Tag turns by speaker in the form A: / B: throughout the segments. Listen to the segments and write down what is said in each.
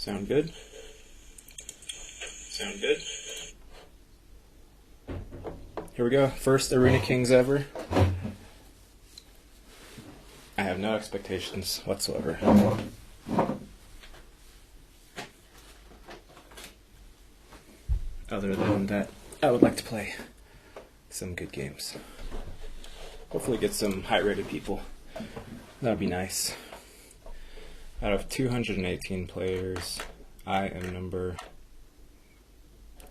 A: Sound good? Sound good? Here we go. First arenakings ever. I have no expectations whatsoever. Other than that, I would like to play some good games. Hopefully get some high-rated people. That would be nice. Out of 218 players, I am number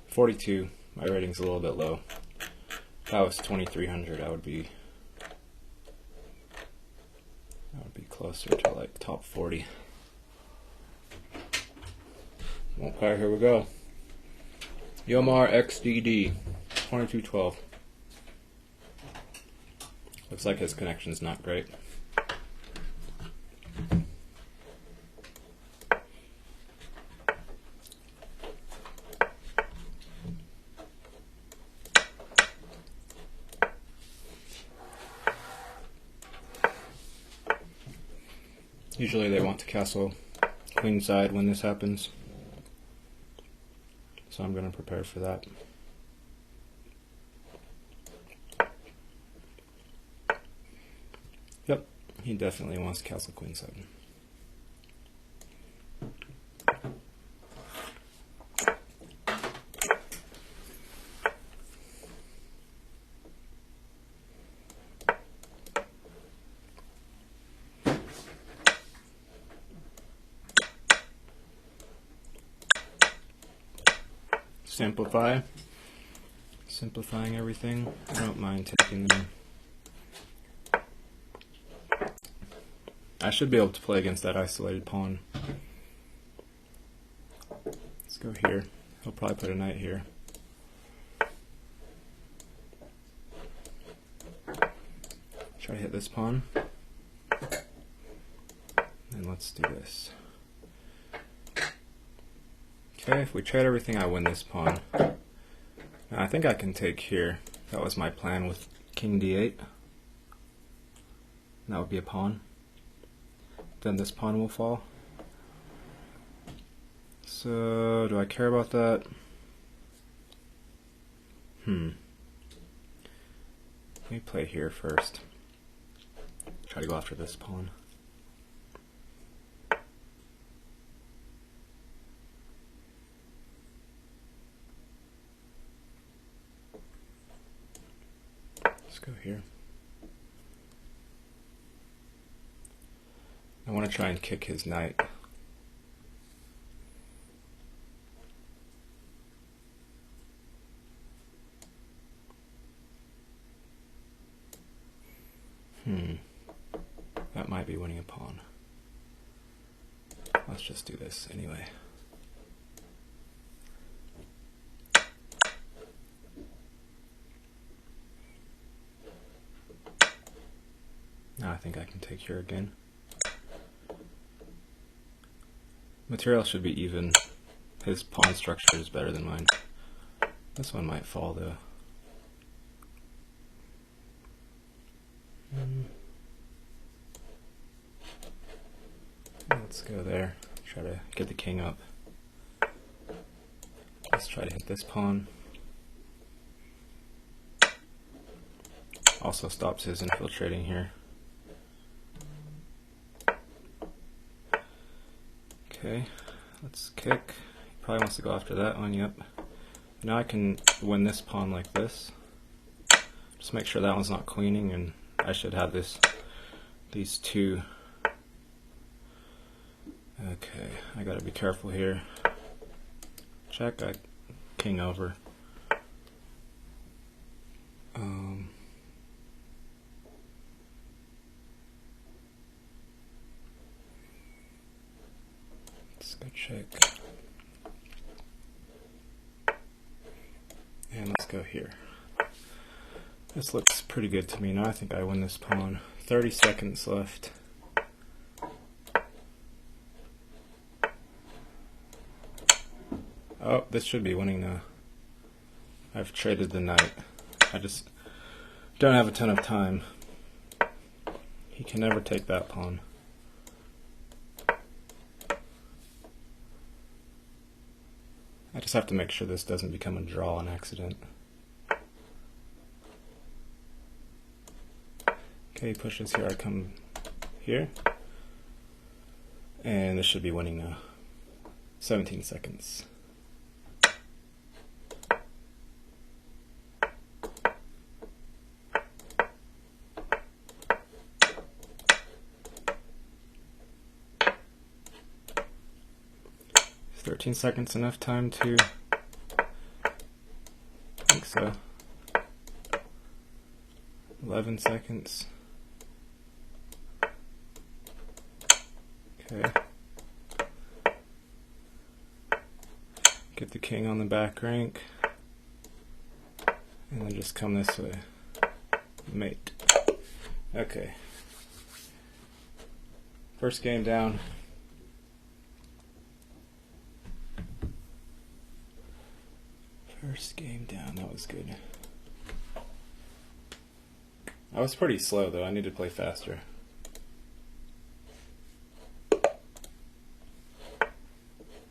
A: 42. My rating's a little bit low. If I was 2,300, I would be closer to like top 40. Okay, here we go. Yomar XDD 2212. Looks like his connection's not great. Usually they want to castle queenside when this happens, so I'm going to prepare for that. Yep, he definitely wants to castle queenside. Simplifying everything. I don't mind taking them. I should be able to play against that isolated pawn. Let's go here. He'll probably put a knight here. Try to hit this pawn. And let's do this. Okay, if we trade everything, I win this pawn. Now, I think I can take here. That was my plan with king d8. That would be a pawn. Then this pawn will fall. So, do I care about that? Let me play here first. Try to go after this pawn. Let's go here. I want to try and kick his knight. That might be winning a pawn. Let's just do this anyway. Now I think I can take here again. Material should be even. His pawn structure is better than mine. This one might fall though. Let's go there. Try to get the king up. Let's try to hit this pawn. Also stops his infiltrating here. Okay, let's kick. He probably wants to go after that one, yep. Now I can win this pawn like this. Just make sure that one's not queening, and I should have these two. Okay, I gotta be careful here. Check, king over. Let's go check. And let's go here. This looks pretty good to me. Now I think I win this pawn. 30 seconds left. Oh, this should be winning now. I've traded the knight. I just don't have a ton of time. He can never take that pawn. I just have to make sure this doesn't become a draw on accident. Okay, he pushes here, I come here. And this should be winning now. 17 seconds. Is 13 seconds enough time to... I think so. 11 seconds. Okay. Get the king on the back rank. And then just come this way. Mate. Okay. First game down. First game down, that was good. I was pretty slow though, I need to play faster.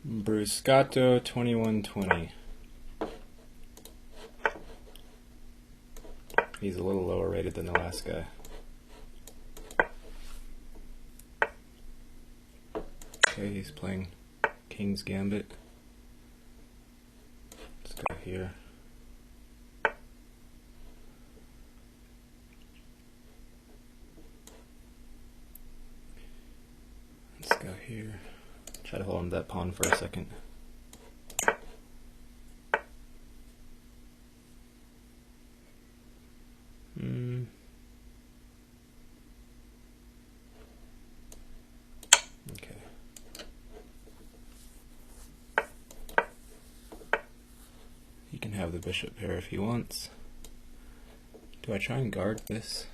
A: Bruscato 2120. He's a little lower rated than the last guy. Okay, he's playing King's Gambit. Let's go here. Let's go here. Try to hold on to that pawn for a second. Okay. He can have the bishop pair if he wants. Do I try and guard this?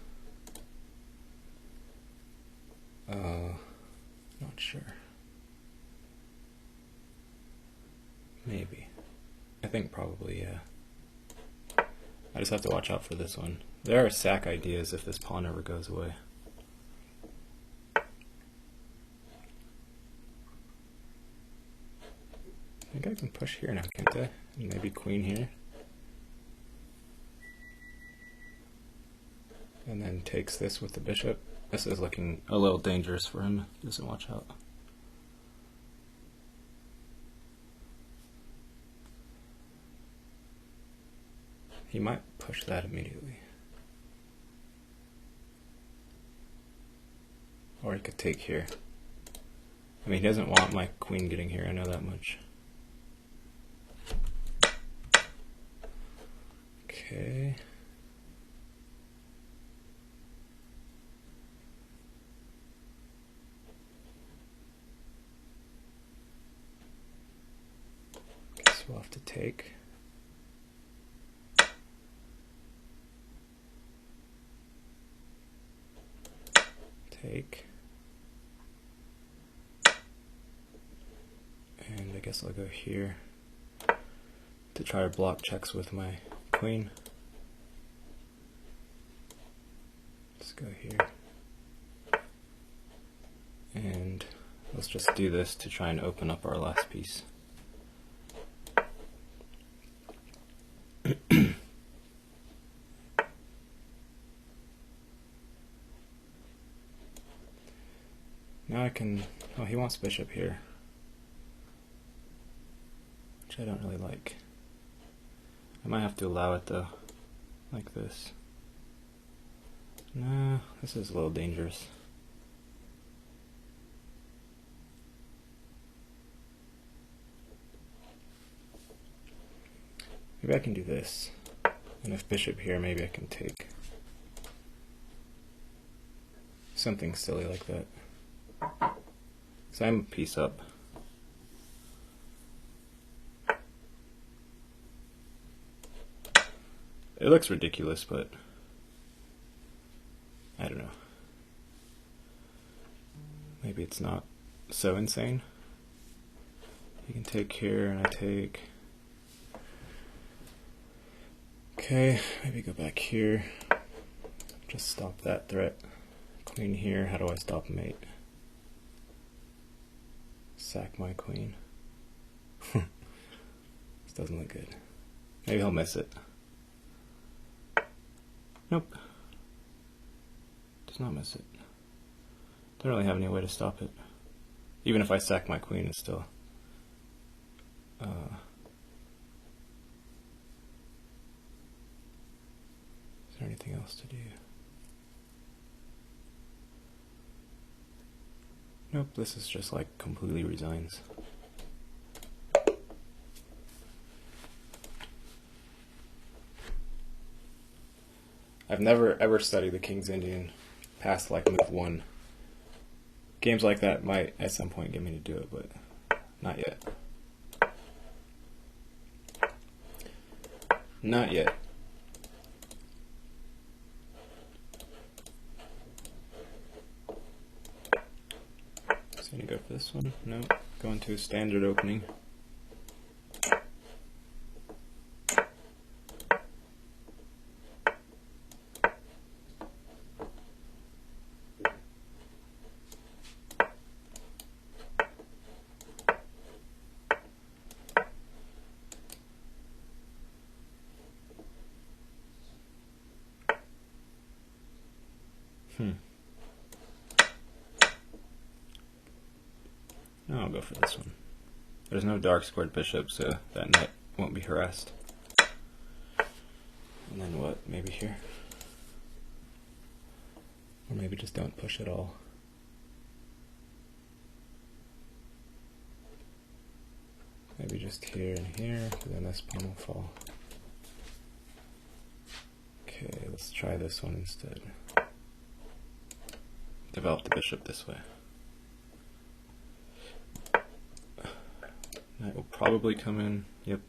A: Not sure. Maybe. I think probably, yeah. I just have to watch out for this one. There are sack ideas if this pawn ever goes away. I think I can push here now, can't I? And maybe queen here. And then takes this with the bishop. This is looking a little dangerous for him. He doesn't watch out. He might push that immediately. Or he could take here. I mean, he doesn't want my queen getting here, I know that much. Okay. Guess we'll have to take. Take. And I guess I'll go here to try to block checks with my queen. Let's go here. And let's just do this to try and open up our last piece. Now I can, oh, he wants bishop here, which I don't really like. I might have to allow it though, like this. Nah, this is a little dangerous. Maybe I can do this, and if bishop here, maybe I can take. Something silly like that. So I'm a piece up. It looks ridiculous, but I don't know. Maybe it's not so insane. You can take here and I take. Okay, maybe go back here. Just stop that threat. Queen here, how do I stop mate? Sack my queen. This doesn't look good. Maybe he'll miss it. Nope. Does not miss it. Don't really have any way to stop it. Even if I sack my queen, it's still... is there anything else to do? Nope, this is just like completely resigns. I've never ever studied the King's Indian past like move 1. Games like that might at some point get me to do it, but not yet. Not yet. So I'm gonna go for this one. No, going to a standard opening. No, I'll go for this one. There's no dark squared bishop, so that knight won't be harassed. And then what? Maybe here? Or maybe just don't push at all. Maybe just here and here, then this pawn will fall. Okay, let's try this one instead. Develop the bishop this way. Knight will probably come in. Yep.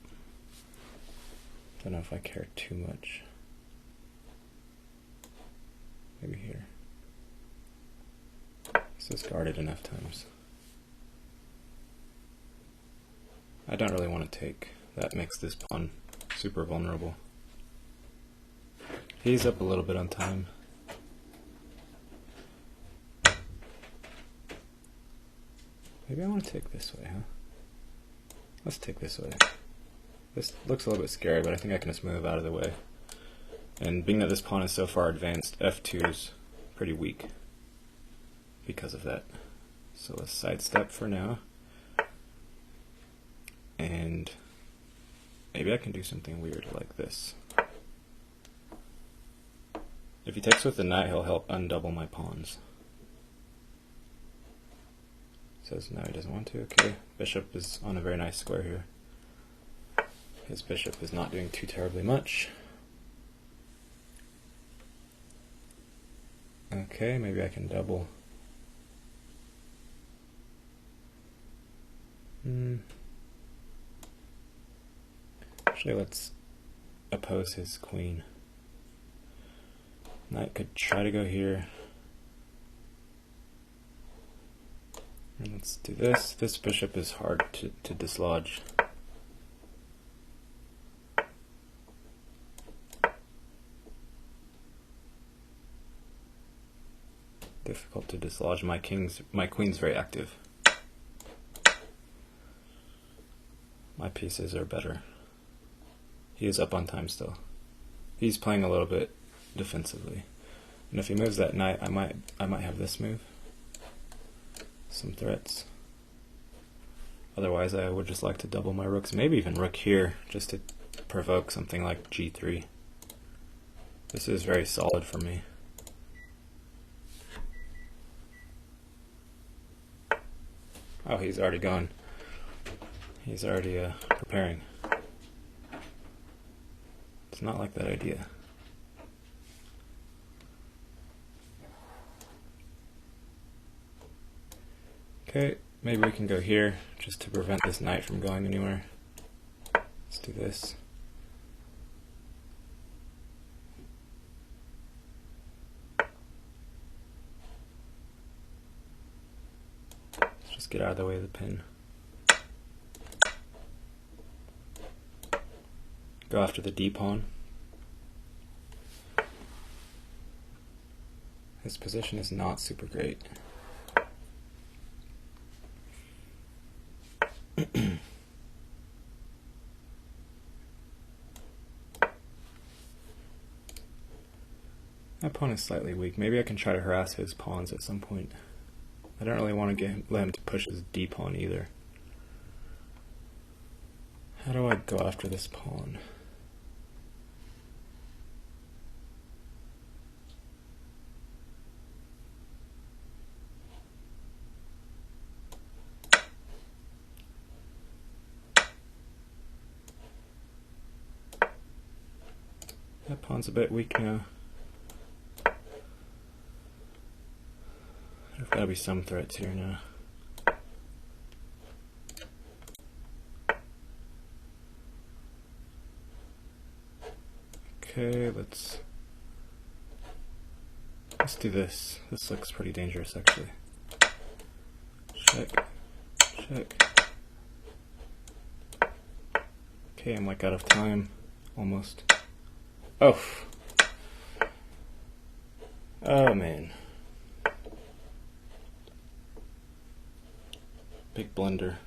A: Don't know if I care too much. Maybe here. It's discarded enough times. I don't really want to take. That makes this pawn super vulnerable. He's up a little bit on time. Maybe I want to take this way, huh? Let's take this way. This looks a little bit scary, but I think I can just move out of the way. And being that this pawn is so far advanced, f2 is pretty weak because of that. So let's sidestep for now. And maybe I can do something weird like this. If he takes with the knight, he'll help undouble my pawns. Says no, he doesn't want to. Okay, bishop is on a very nice square here. His bishop is not doing too terribly much. Okay, maybe I can double. Actually, let's oppose his queen. Knight could try to go here. And let's do this. This bishop is hard to dislodge. Difficult to dislodge. My queen's very active. My pieces are better. He is up on time still. He's playing a little bit defensively. And if he moves that knight, I might have this move. Some threats. Otherwise, I would just like to double my rooks, maybe even rook here, just to provoke something like g3. This is very solid for me. Oh, he's already gone. He's already preparing. It's not like that idea. Okay, maybe we can go here just to prevent this knight from going anywhere. Let's do this. Let's just get out of the way of the pin. Go after the d pawn. His position is not super great. My pawn is slightly weak. Maybe I can try to harass his pawns at some point. I don't really want to let him to push his D pawn either. How do I go after this pawn? That pawn's a bit weak now. There's gotta be some threats here now. Okay, let's do this. This looks pretty dangerous actually. Check, check. Okay, I'm like out of time, almost. Oh. Oh man. Big blunder.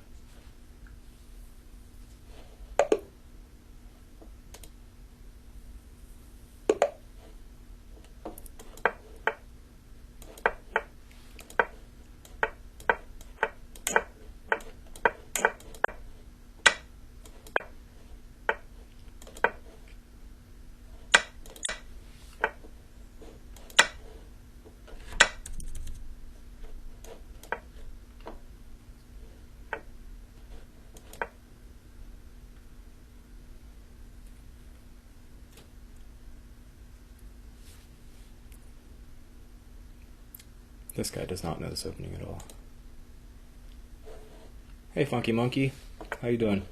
A: This guy does not know this opening at all. Hey, Funky Monkey. How you doing?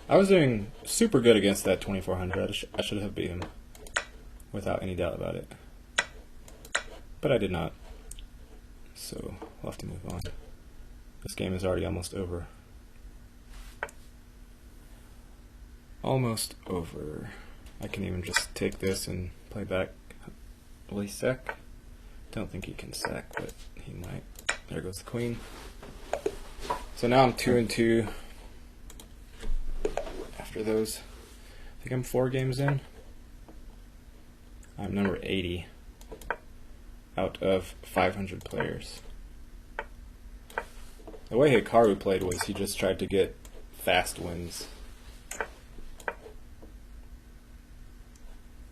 A: I was doing super good against that 2400. I should have beat him without any doubt about it. But I did not. So we'll have to move on. This game is already almost over. Almost over. I can even just take this and play back. Will he sack? Don't think he can sack, but he might. There goes the queen. So now I'm 2-2 after those. I think I'm 4 games in. I'm number 80 out of 500 players. The way Hikaru played was he just tried to get fast wins.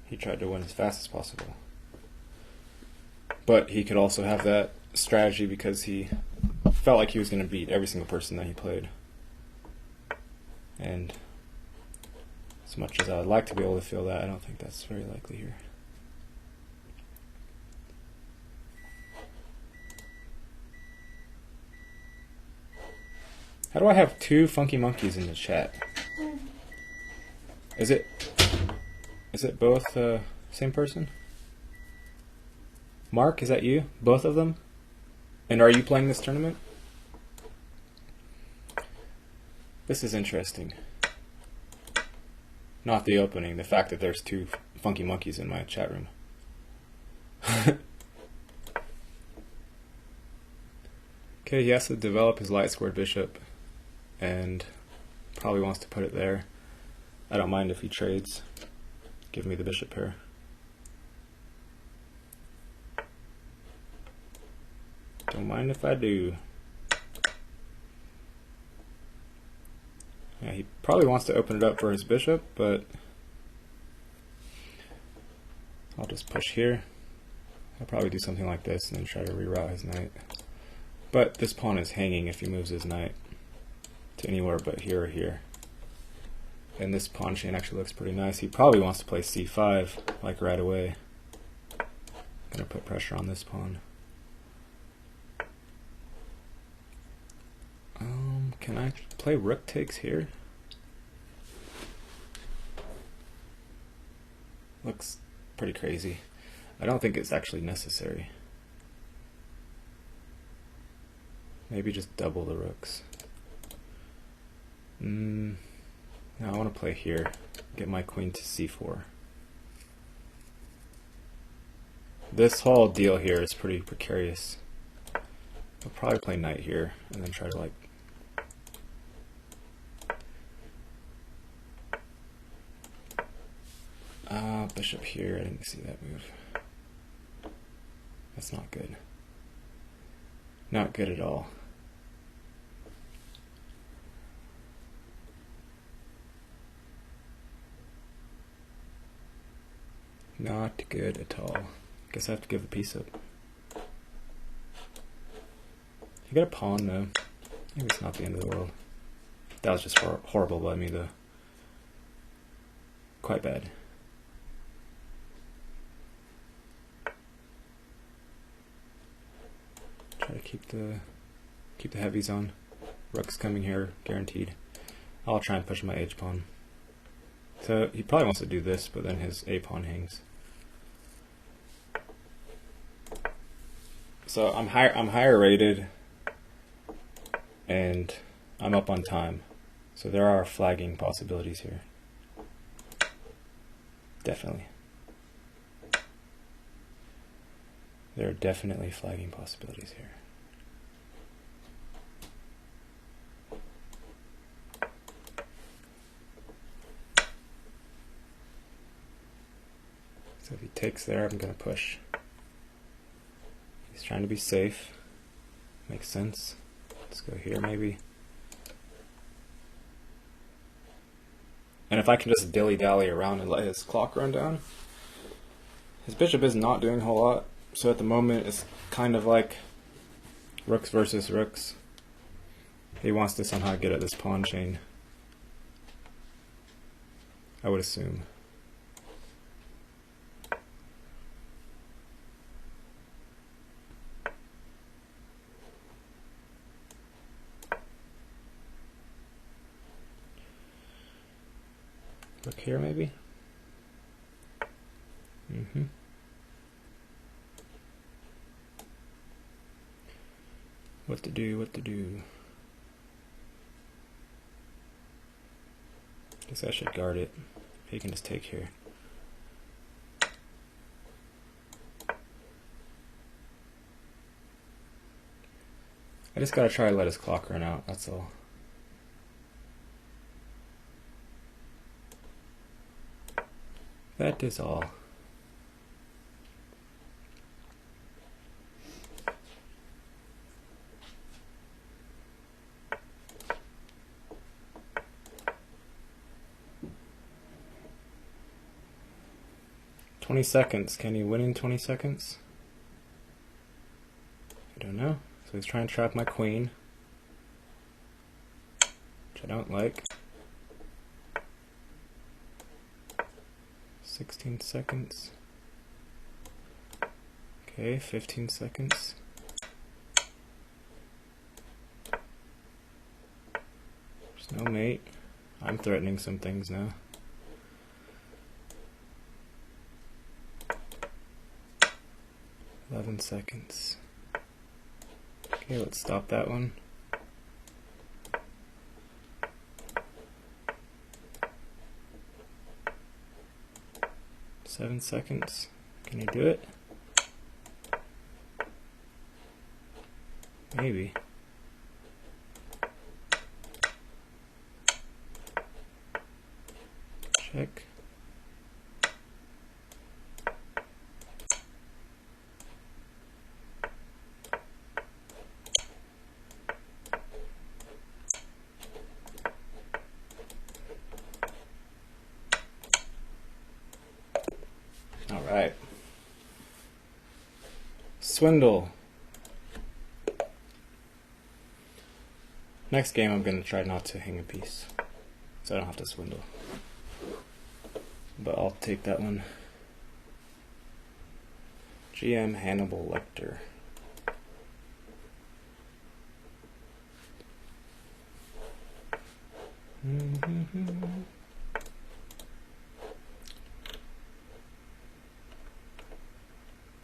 A: He tried to win as fast as possible. But he could also have that strategy because he felt like he was going to beat every single person that he played. And as much as I would like to be able to feel that, I don't think that's very likely here. How do I have 2 funky monkeys in the chat? Is it both same person? Mark, is that you? Both of them? And are you playing this tournament? This is interesting. Not the opening, the fact that there's 2 funky monkeys in my chat room. Okay, he has to develop his light squared bishop and probably wants to put it there. I don't mind if he trades. Give me the bishop pair. Don't mind if I do. Yeah, he probably wants to open it up for his bishop, but I'll just push here. I'll probably do something like this and then try to reroute his knight. But this pawn is hanging if he moves his knight to anywhere but here or here. And this pawn chain actually looks pretty nice. He probably wants to play c5, like right away. I'm gonna put pressure on this pawn. Can I play rook takes here? Looks pretty crazy. I don't think it's actually necessary. Maybe just double the rooks. No, I want to play here. Get my queen to c4. This whole deal here is pretty precarious. I'll probably play knight here and then try to like bishop here. I didn't see that move. That's not good. Not good at all. Not good at all. Guess I have to give the piece up. You got a pawn though. Maybe it's not the end of the world. That was just horrible by me though. Quite bad. Try to keep the heavies on. Rook's coming here, guaranteed. I'll try and push my H pawn. So he probably wants to do this, but then his A pawn hangs. So I'm higher rated, and I'm up on time. So there are flagging possibilities here. Definitely. There are definitely flagging possibilities here. So if he takes there, I'm going to push. He's trying to be safe. Makes sense. Let's go here maybe. And if I can just dilly-dally around and let his clock run down. His bishop is not doing a whole lot. So at the moment it's kind of like rooks versus rooks. He wants to somehow get at this pawn chain, I would assume. Look here, maybe? What to do, what to do. Guess I should guard it. He can just take here. I just gotta try to let his clock run out, that's all. That is all. $20. Can he win in 20 seconds? I don't know. So he's trying to trap my queen, which I don't like. 16 seconds. Okay, 15 seconds. There's no mate. I'm threatening some things now. $11. Okay, let's stop that one. $7. Can you do it? Maybe. Check. All right. Swindle. Next game I'm going to try not to hang a piece, so I don't have to swindle. But I'll take that one. GM Hannibal Lecter.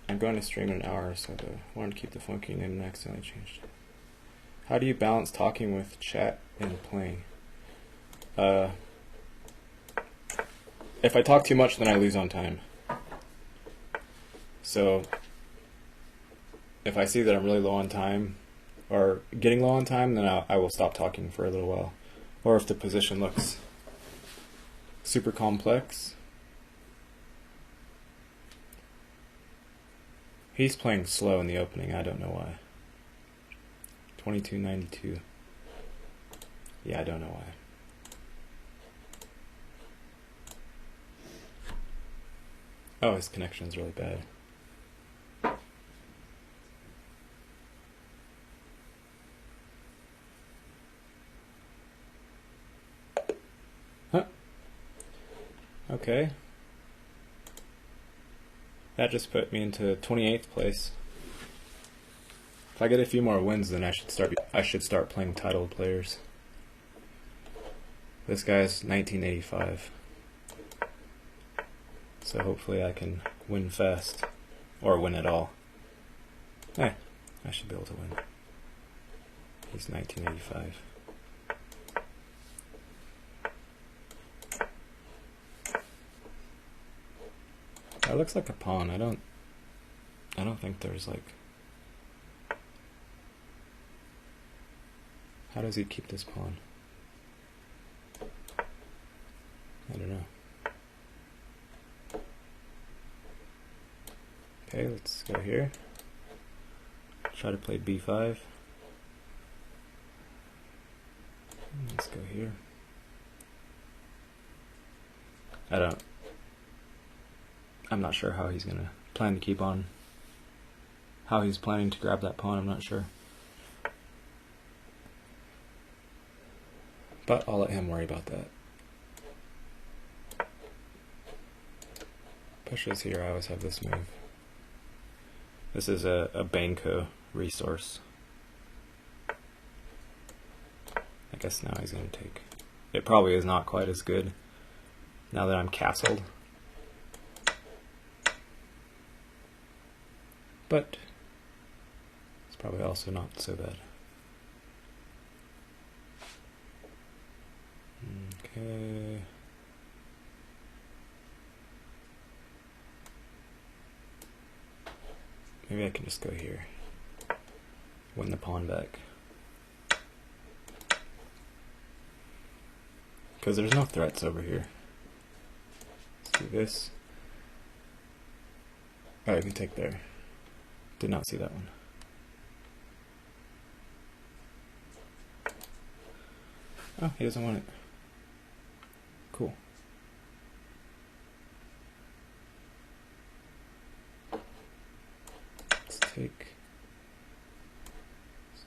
A: I'm going to stream in an hour, so I wanted to keep the funky name and accidentally changed it. How do you balance talking with chat and playing? If I talk too much, then I lose on time. So if I see that I'm really low on time, or getting low on time, then I will stop talking for a little while. Or if the position looks super complex, He's playing slow in the opening, I don't know why. 2292. Yeah, I don't know why. Oh, his connection's really bad. Huh. Okay. That just put me into 28th place. If I get a few more wins, then I should start playing titled players. This guy's 1985. So hopefully I can win fast. Or win at all. I should be able to win. He's 1985. That looks like a pawn. I don't think there's like... How does he keep this pawn? I don't know. Okay, let's go here. Try to play b5. Let's go here. I'm not sure how he's gonna plan to keep on. How he's planning to grab that pawn, I'm not sure. But I'll let him worry about that. Pushes here, I always have this move. This is a Banco resource. I guess now he's going to take. It probably is not quite as good now that I'm castled. But it's probably also not so bad. Okay. Maybe I can just go here. Win the pawn back. Because there's no threats over here. Let's do this. Oh, I can take there. Did not see that one. Oh, he doesn't want it. Cool. Let's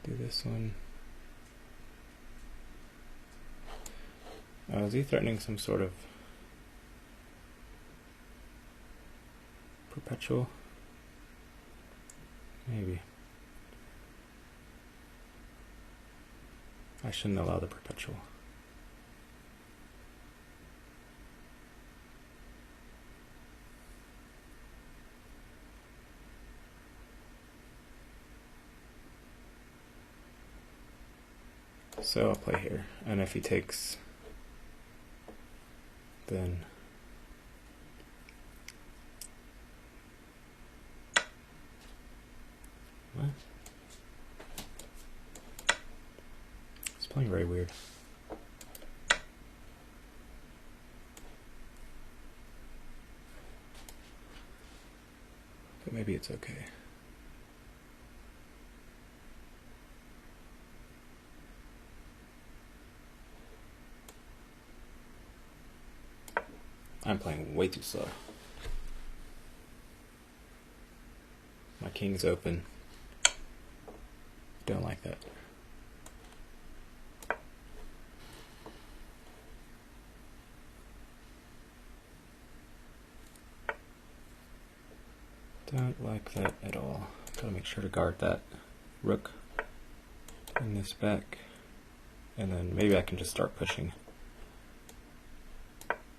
A: do this one. Is he threatening some sort of perpetual? Maybe. I shouldn't allow the perpetual. So I'll play here, and if he takes, then what? It's playing very weird. But maybe it's okay. I'm playing way too slow. My king's open. Don't like that. Don't like that at all. Gotta make sure to guard that rook. Bring this back. And then maybe I can just start pushing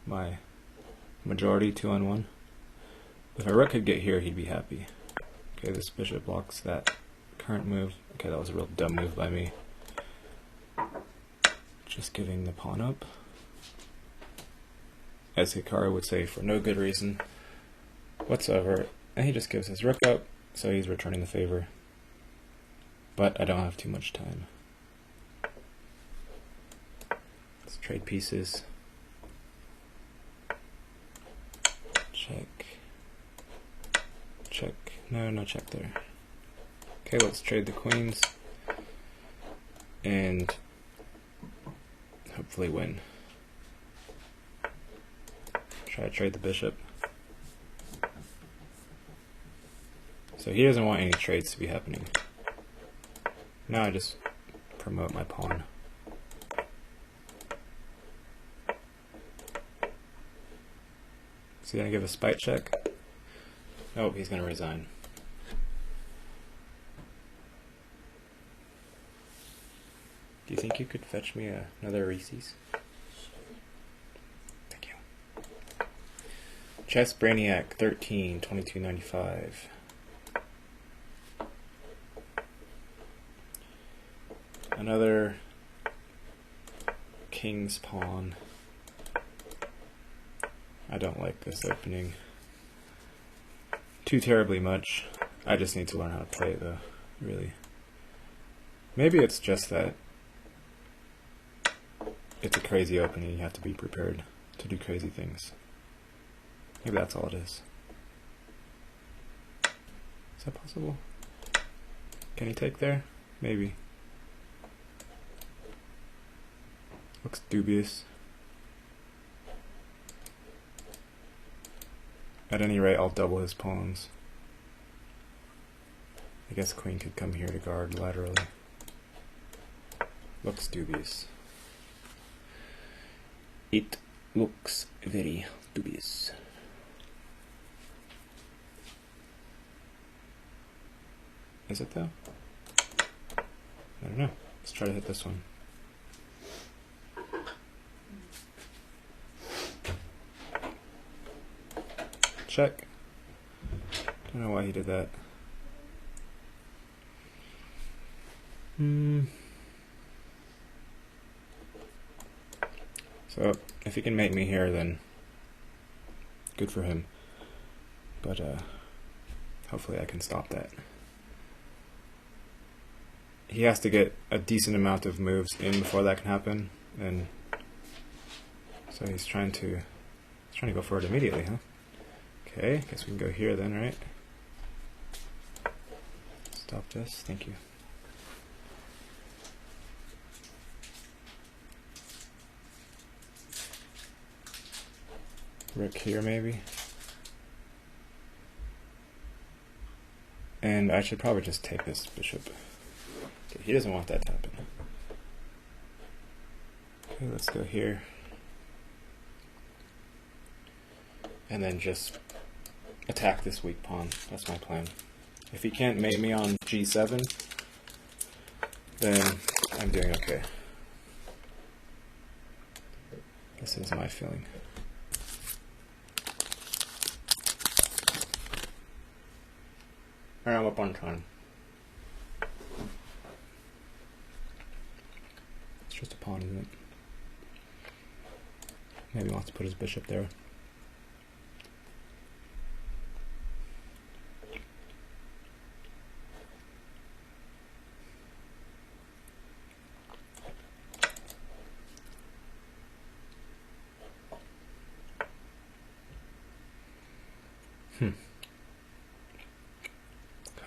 A: my majority 2-on-1. If a rook could get here, he'd be happy. Okay, this bishop blocks that current move. Okay, that was a real dumb move by me. Just giving the pawn up. As Hikaru would say, for no good reason whatsoever. And he just gives his rook up, so he's returning the favor. But I don't have too much time. Let's trade pieces. Check. Check. No check there. Okay, let's trade the queens. And hopefully win. Try to trade the bishop. So he doesn't want any trades to be happening. Now I just promote my pawn. Is he gonna give a spite check? Nope, he's gonna resign. Do you think you could fetch me another Reese's? Thank you. Chess Brainiac 13, 22.95. Another king's pawn. I don't like this opening too terribly much. I just need to learn how to play it though, really. Maybe it's just that it's a crazy opening, you have to be prepared to do crazy things. Maybe that's all it is. Is that possible? Can he take there? Maybe. Looks dubious. At any rate, I'll double his pawns. I guess queen could come here to guard laterally. Looks dubious. It looks very dubious. Is it though? I don't know. Let's try to hit this one. Check. Don't know why he did that. So if he can make me here, then good for him. But hopefully I can stop that. He has to get a decent amount of moves in before that can happen, and so he's trying to go for it immediately, huh? Okay, guess we can go here then, right? Stop this, thank you. Rook here maybe. And I should probably just take this bishop. Okay, he doesn't want that to happen. Okay, let's go here. And then just attack this weak pawn. That's my plan. If he can't mate me on g7, then I'm doing okay. This is my feeling. Alright, I'm up on time. It's just a pawn, isn't it? Maybe he wants to put his bishop there.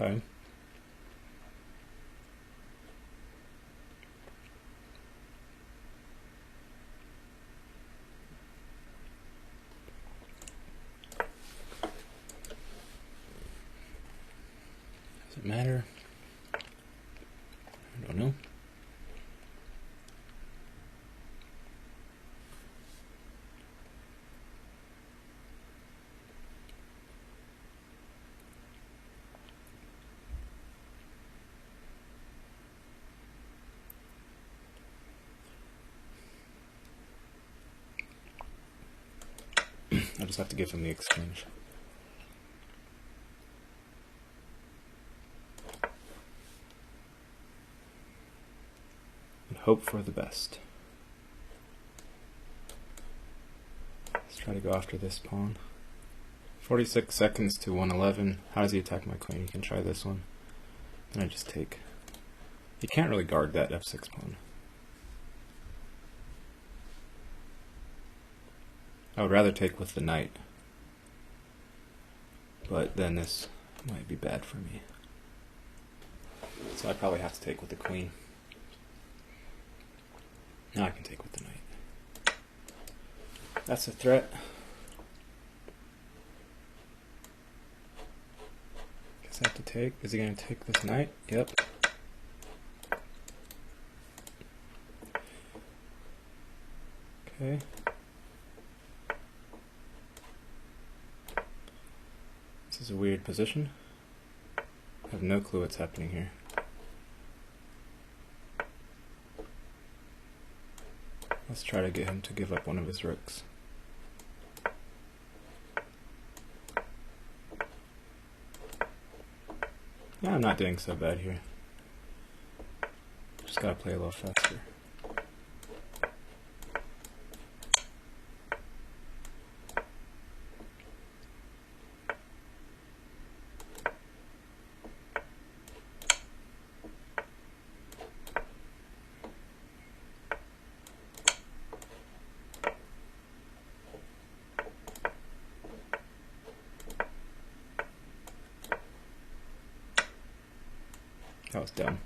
A: Okay. Does it matter? I don't know. I just have to give him the exchange. And hope for the best. Let's try to go after this pawn. 46 seconds to 111. How does he attack my queen? He can try this one. And I just take. He can't really guard that f6 pawn. I would rather take with the knight, but then this Might be bad for me. So I probably have to take with the queen. Now I can take with the knight. That's a threat. Guess I have to take. Is he going to take this knight? Yep. Okay. This is a weird position. I have no clue what's happening here. Let's try to get him to give up one of his rooks. Yeah, I'm not doing so bad here. Just gotta play a little faster. That was dumb.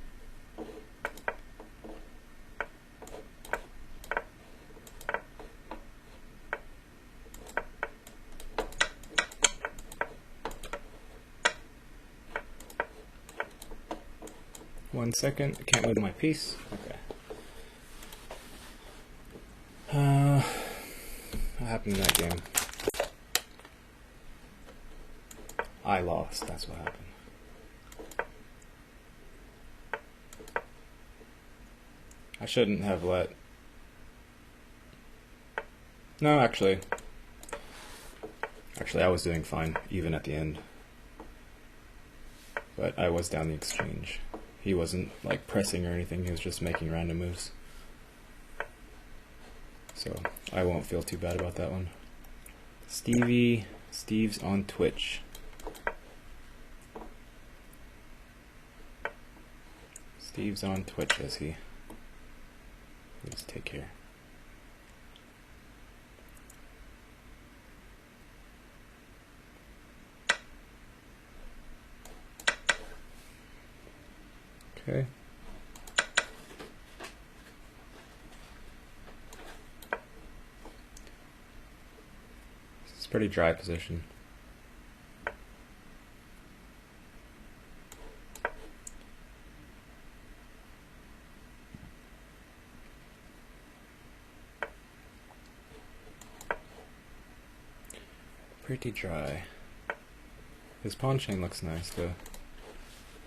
A: One second, I can't move my piece. Okay. What happened in that game? I lost, that's what happened. I shouldn't have let... No, actually, I was doing fine, even at the end. But I was down the exchange. He wasn't, like, pressing or anything, he was just making random moves. So, I won't feel too bad about that one. Steve's on Twitch. Steve's on Twitch, is he? Please take care. Okay. This is a pretty dry position. Pretty dry. His pawn chain looks nice though.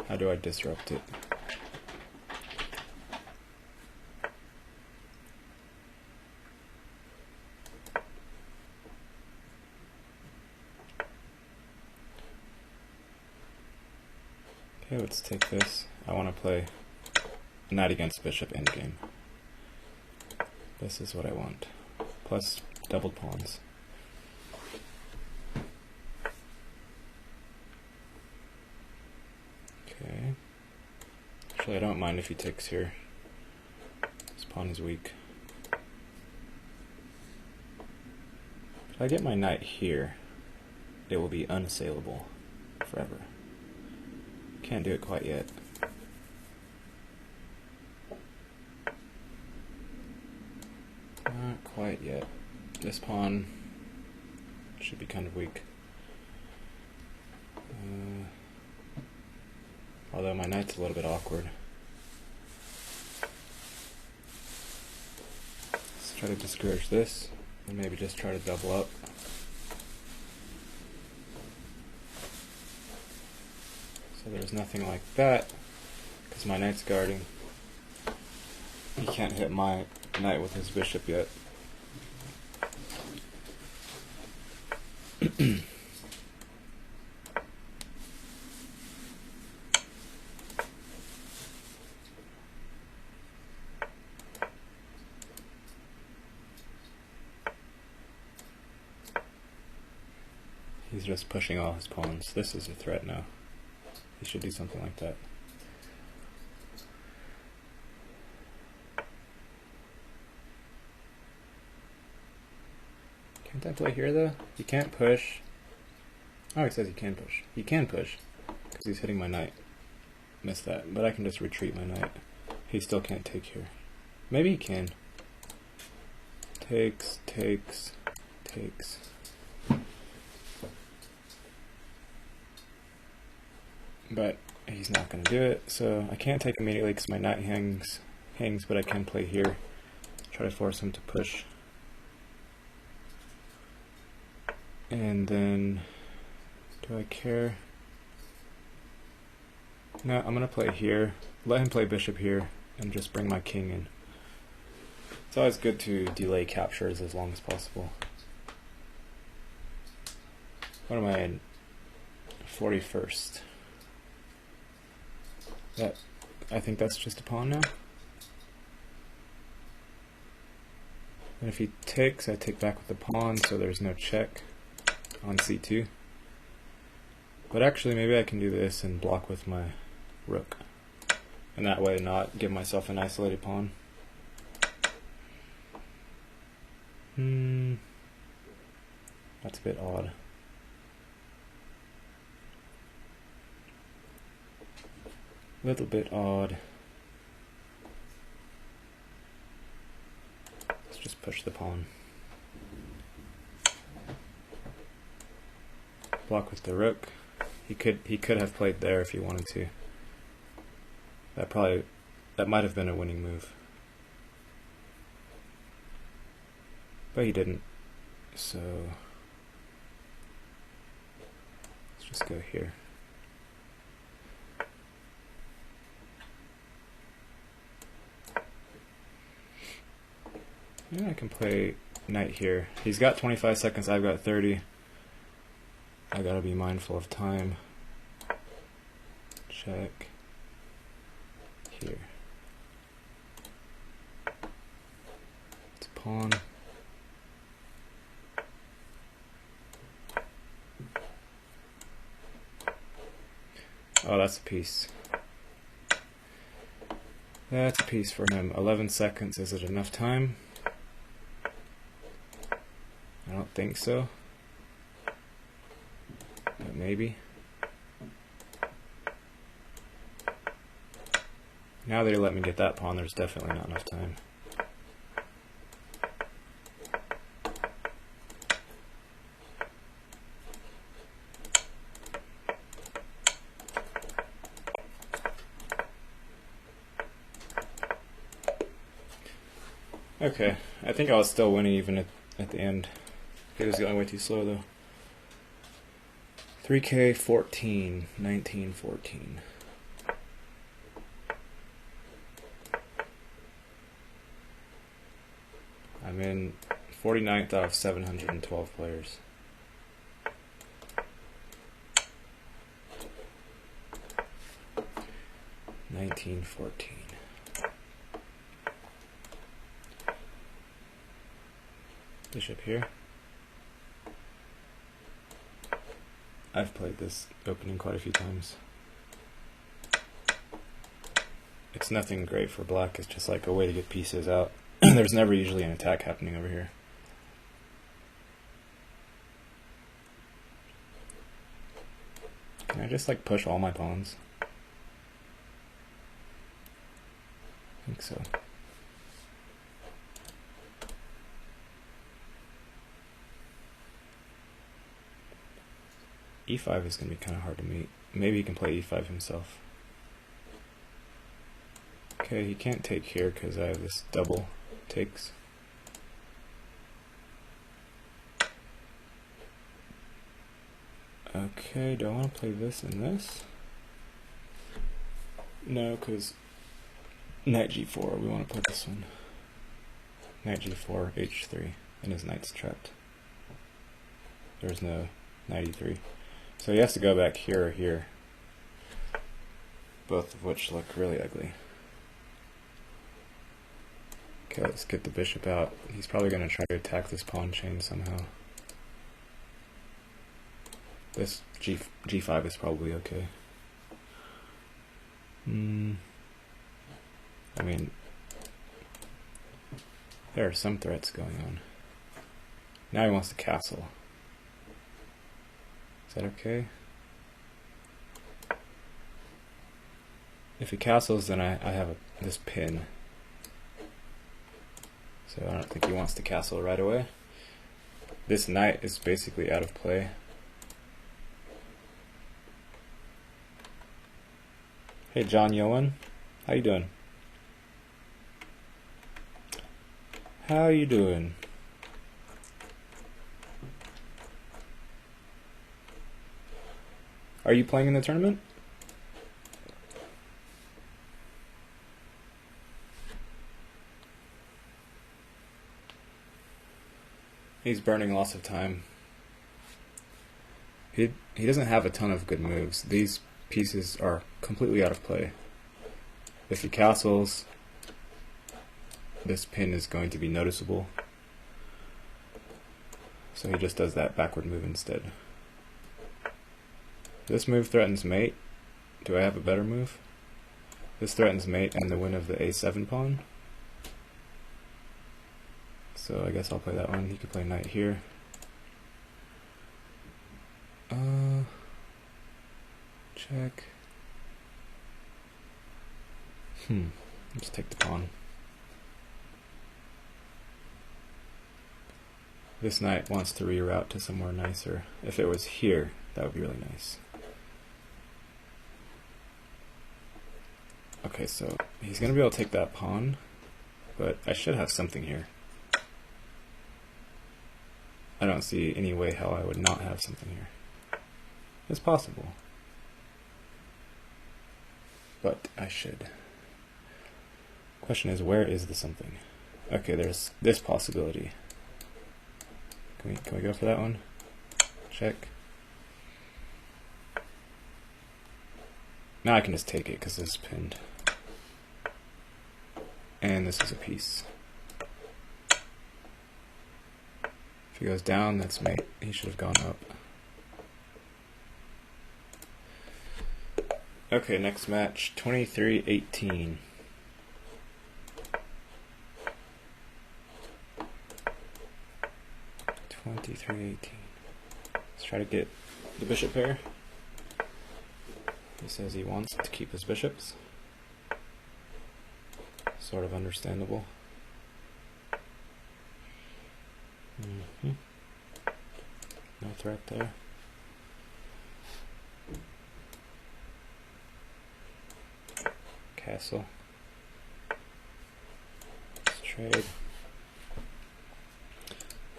A: How do I disrupt it? Okay, let's take this. I want to play knight against bishop endgame. This is what I want. Plus doubled pawns. Okay. Actually, I don't mind if he takes here. This pawn is weak. If I get my knight here, it will be unassailable forever. Can't do it quite yet. Not quite yet. This pawn should be kind of weak. Although my knight's a little bit awkward. Let's try to discourage this, and maybe just try to double up. So there's nothing like that, because my knight's guarding. He can't hit my knight with his bishop yet. He's just pushing all his pawns. This is a threat now. He should do something like that. Can't I play here though? He can't push. Oh, he says he can push. He can push. because he's hitting my knight. Missed that, but I can just retreat my knight. He still can't take here. Maybe he can. Takes, takes, takes. But he's not going to do it, so I can't take immediately because my knight hangs, but I can play here. Try to force him to push. And then, do I care? No, I'm going to play here. Let him play bishop here and just bring my king in. It's always good to delay captures as long as possible. What am I in? 41st. I think that's just a pawn now. And if he takes, I take back with the pawn, so there's no check on c2. But actually, maybe I can do this and block with my rook. And that way not give myself an isolated pawn. That's a bit odd. Little bit odd. Let's just push the pawn. Block with the rook. He could have played there if he wanted to. That might have been a winning move. But he didn't. So let's just go here. Yeah, I can play knight here. He's got 25 seconds, I've got 30. I gotta be mindful of time. Check. Here. It's a pawn. Oh, that's a piece. That's a piece for him. 11 seconds. Is it enough time? I don't think so. But maybe. Now they let me get that pawn, there's definitely not enough time. Okay, I think I was still winning even at the end. It was going way too slow though. 3K 14, 19, 14. I'm in 49th out of 712 players. $19.14. Bishop here. I've played this opening quite a few times. It's nothing great for black, it's just like a way to get pieces out. There's never usually an attack happening over here. Can I just like push all my pawns? I think so. E5 is going to be kind of hard to meet. Maybe he can play E5 himself. Okay, he can't take here because I have this double takes. Okay, do I want to play this and this? No, because knight g4, we want to play this one. Knight g4, h3, and his knight's trapped. There's no knight e3. So he has to go back here or here, both of which look really ugly. Okay, let's get the bishop out. He's probably going to try to attack this pawn chain somehow. This g5 is probably okay. I mean, there are some threats going on. Now he wants to castle. Is that okay? If he castles, then I have this pin. So I don't think he wants to castle right away. This knight is basically out of play. Hey John Yowen, how you doing? How you doing? Are you playing in the tournament? He's burning lots of time. He doesn't have a ton of good moves. These pieces are completely out of play. If he castles, this pin is going to be noticeable. So he just does that backward move instead. This move threatens mate. Do I have a better move? This threatens mate and the win of the a7 pawn. So I guess I'll play that one. He could play knight here. Check. Let's take the pawn. This knight wants to reroute to somewhere nicer. If it was here, that would be really nice. Okay, so he's going to be able to take that pawn, but I should have something here. I don't see any way how I would not have something here. It's possible, but I should. Question is, where is the something? Okay, there's this possibility. Can we go for that one? Check. Now I can just take it because this is pinned. And this is a piece. If he goes down, that's mate. He should have gone up. Okay, next match, 23-18. Let's try to get the bishop pair. He says he wants to keep his bishops. Sort of understandable. No threat there. Castle. Let's trade.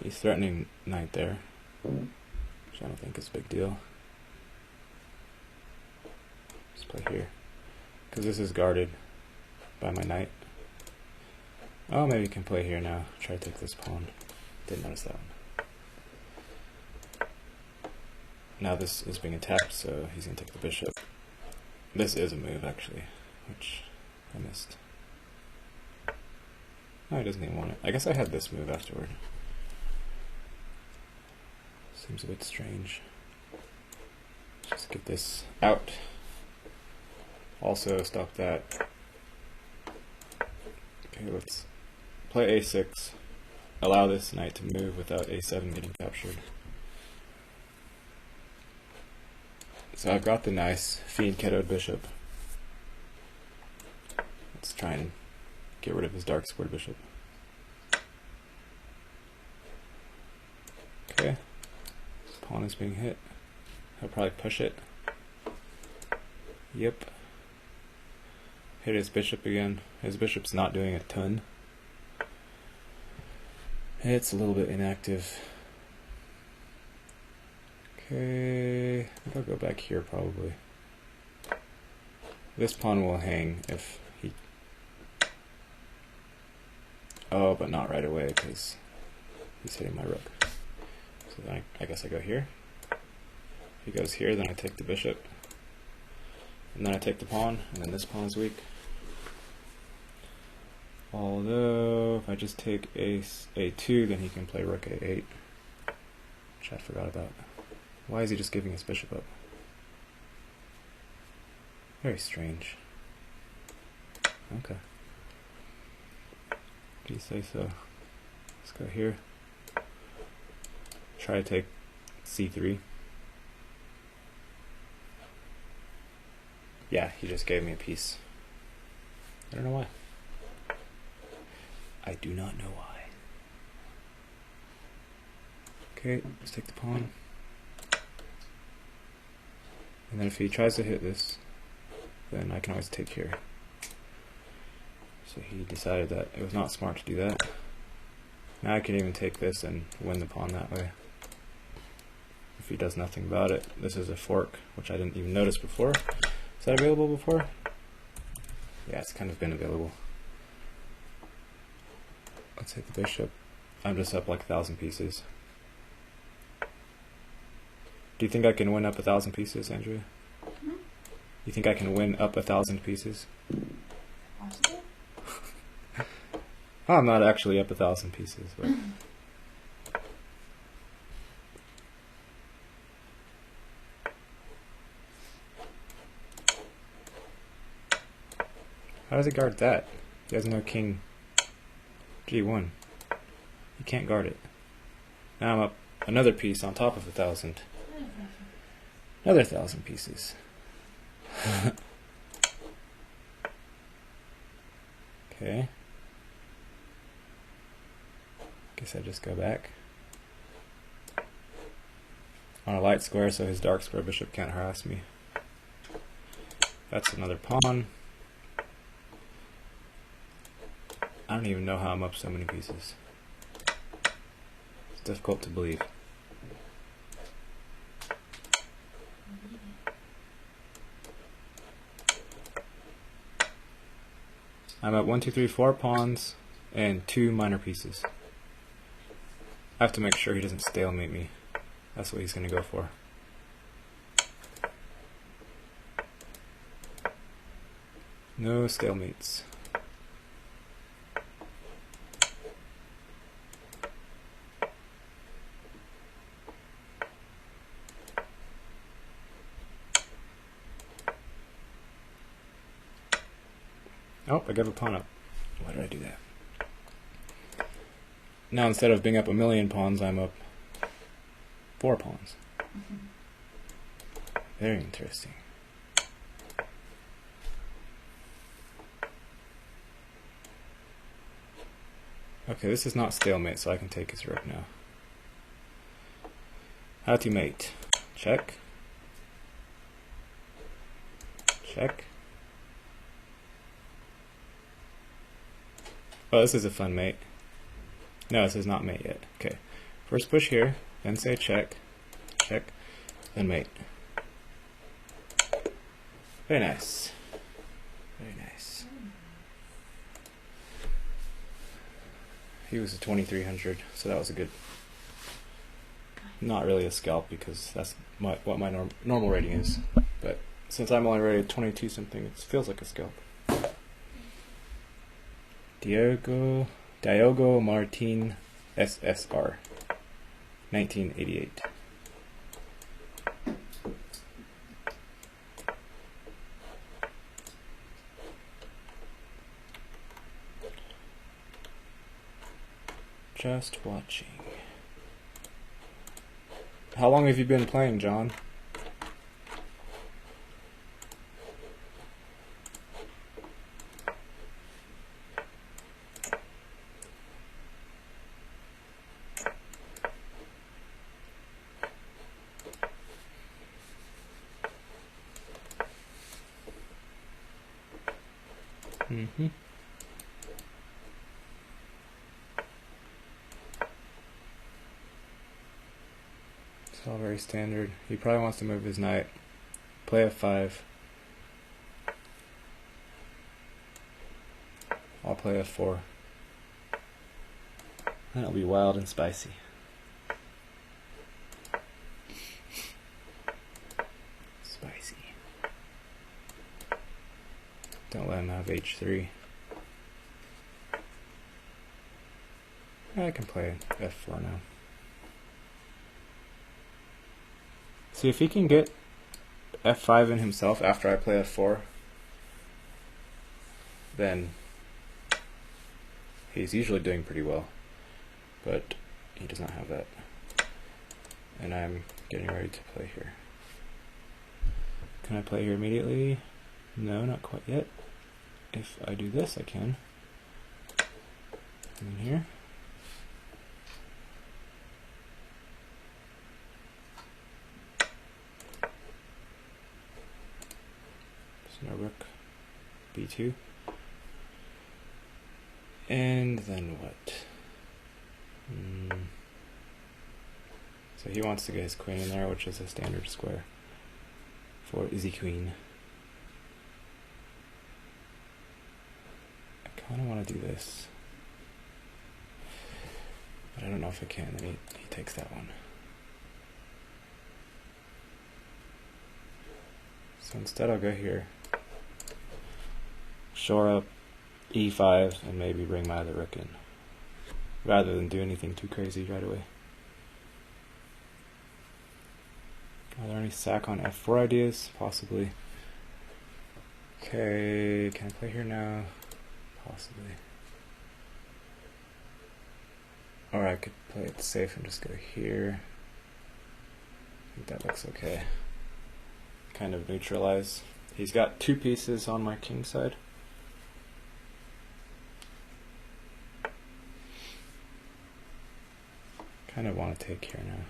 A: He's threatening knight there, which I don't think is a big deal. Let's play here, because this is guarded by my knight. Oh, maybe you can play here now. Try to take this pawn. Didn't notice that one. Now this is being attacked, so he's going to take the bishop. This is a move, actually, which I missed. No, he doesn't even want it. I guess I had this move afterward. Seems a bit strange. Just get this out. Also, stop that. Okay, let's play a6. Allow this knight to move without a7 getting captured. So I've got the nice fiend-kettoed bishop. Let's try and get rid of his dark squared bishop. Okay. Pawn is being hit. He'll probably push it. Yep. Hit his bishop again. His bishop's not doing a ton. It's a little bit inactive. Okay, I think I'll go back here probably. This pawn will hang if he... Oh, but not right away because he's hitting my rook. So then I guess I go here. If he goes here, then I take the bishop. And then I take the pawn, and then this pawn is weak. Although, if I just take a2, then he can play rook a8. Which I forgot about. Why is he just giving his bishop up? Very strange. Okay. Do you say so? Let's go here. Try to take c3. Yeah, he just gave me a piece. I don't know why. I do not know why. Okay, let's take the pawn. And then if he tries to hit this, then I can always take here. So he decided that it was not smart to do that. Now I can even take this and win the pawn that way. If he does nothing about it. This is a fork, which I didn't even notice before. Is that available before? Yeah, it's kind of been available. Let's hit the bishop. I'm just up like 1,000 pieces. Do you think I can win up 1,000 pieces, Andrea? Hmm? You think I can win up 1,000 pieces?
B: Possible?
A: I'm not actually up 1,000 pieces, but how does he guard that? He has no king G1. He can't guard it. Now I'm up another piece on top of 1,000. Another 1,000 pieces. Okay. Guess I just go back. On a light square so his dark square bishop can't harass me. That's another pawn. I don't even know how I'm up so many pieces. It's difficult to believe. I'm at 1, 2, 3, 4 pawns and 2 minor pieces. I have to make sure he doesn't stalemate me. That's what he's going to go for. No stalemates. Oh, I gave a pawn up. Why did I do that? Now instead of being up 1,000,000 pawns, I'm up 4 pawns. Very interesting. Okay, this is not stalemate, so I can take his rook now. How to mate? Check. Check. Oh, this is a fun mate. No, this is not mate yet. Okay. First push here, then say check, check, then mate. Very nice. Very nice. He was a 2300, so that was a good. Not really a scalp because that's what my normal rating is. But since I'm only rated 22 something, it feels like a scalp. Diogo Martin SSR 1988. Just watching. How long have you been playing, John? Mm-hmm. It's all very standard. He probably wants to move his knight. Play f5. I'll play f4. That'll be wild and spicy. Spicy. Don't let him have h3. I can play f4 now. See, if he can get f5 in himself after I play f4, then he's usually doing pretty well. But he does not have that. And I'm getting ready to play here. Can I play here immediately? No, not quite yet. if I do this, I can. And then here. There's no rook. B2. And then what? So he wants to get his queen in there, which is a standard square for Izzy Queen. I kind of want to do this, but I don't know if I can. Then he takes that one. So instead I'll go here, shore up E5, and maybe bring my other rook in, rather than do anything too crazy right away. Are there any sack on F4 ideas? Possibly. Okay, can I play here now? Possibly. Or I could play it safe and just go here. I think that looks okay. Kind of neutralize. He's got two pieces on my king side. Kind of want to take here now.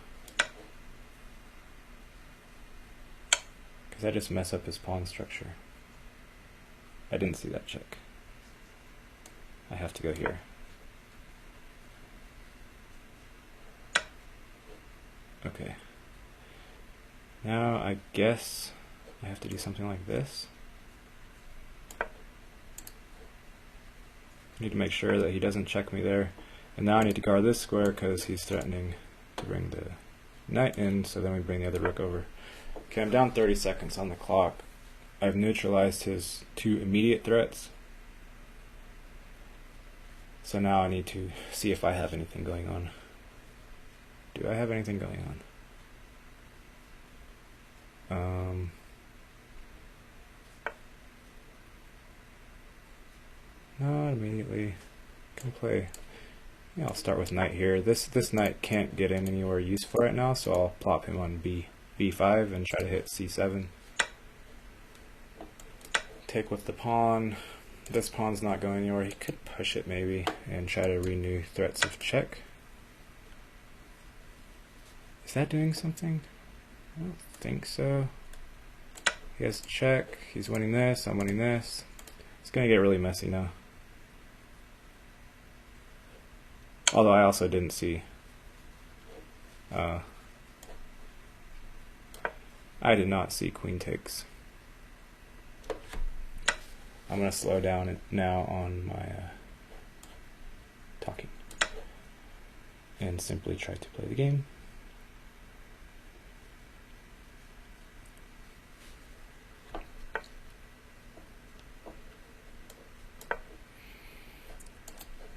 A: Because I just mess up his pawn structure. I didn't see that check. I have to go here. Okay. Now I guess I have to do something like this. I need to make sure that he doesn't check me there. And now I need to guard this square because he's threatening to bring the knight in, so then we bring the other rook over. Okay, I'm down 30 seconds on the clock. I've neutralized his two immediate threats. So now I need to see if I have anything going on. Do I have anything going on? Not immediately. Can play. Yeah, I'll start with knight here. This knight can't get in anywhere useful right now, so I'll plop him on B5 and try to hit C7. Take with the pawn. This pawn's not going anywhere. He could push it maybe and try to renew threats of check. Is that doing something? I don't think so. He has check. He's winning this. I'm winning this. It's going to get really messy now. Although I also didn't see. I did not see queen takes. I'm going to slow down now on my talking and simply try to play the game.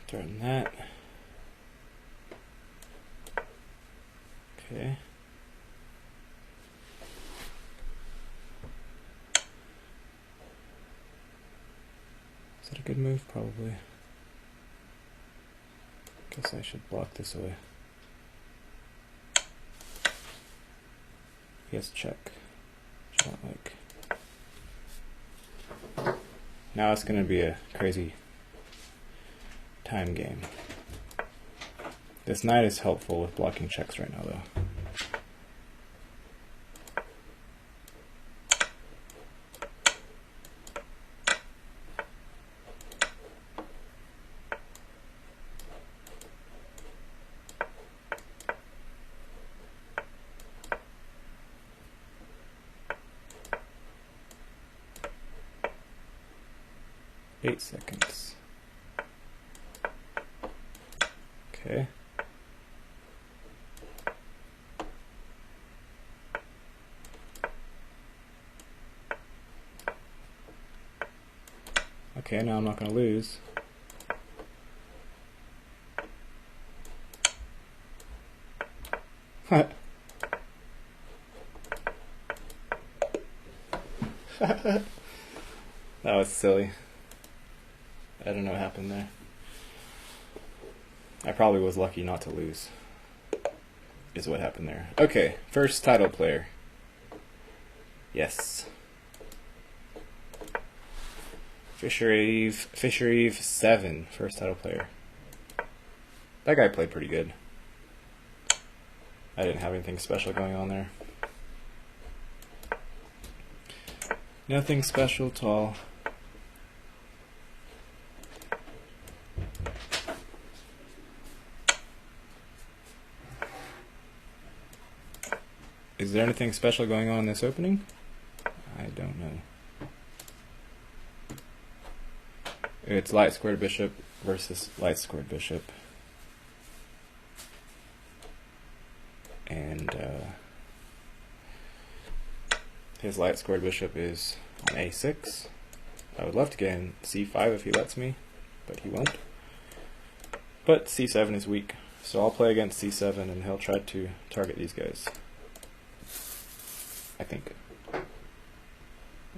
A: Threaten that. Okay. Is that a good move? Probably. Guess I should block this away. Yes, check. Which I don't like. Now it's going to be a crazy time game. This knight is helpful with blocking checks right now, though. Eight seconds. Okay. Okay, now I'm not going to lose. That was silly. I don't know what happened there. I probably was lucky not to lose, is what happened there. Okay, first title player. Yes. Fisher Eve 7, first title player. That guy played pretty good. I didn't have anything special going on there. Nothing special at all. Is there anything special going on in this opening? I don't know. It's light squared bishop versus light squared bishop. And his light squared bishop is on a6. I would love to get in c5 if he lets me, but he won't. But c7 is weak, so I'll play against c7 and he'll try to target these guys, I think.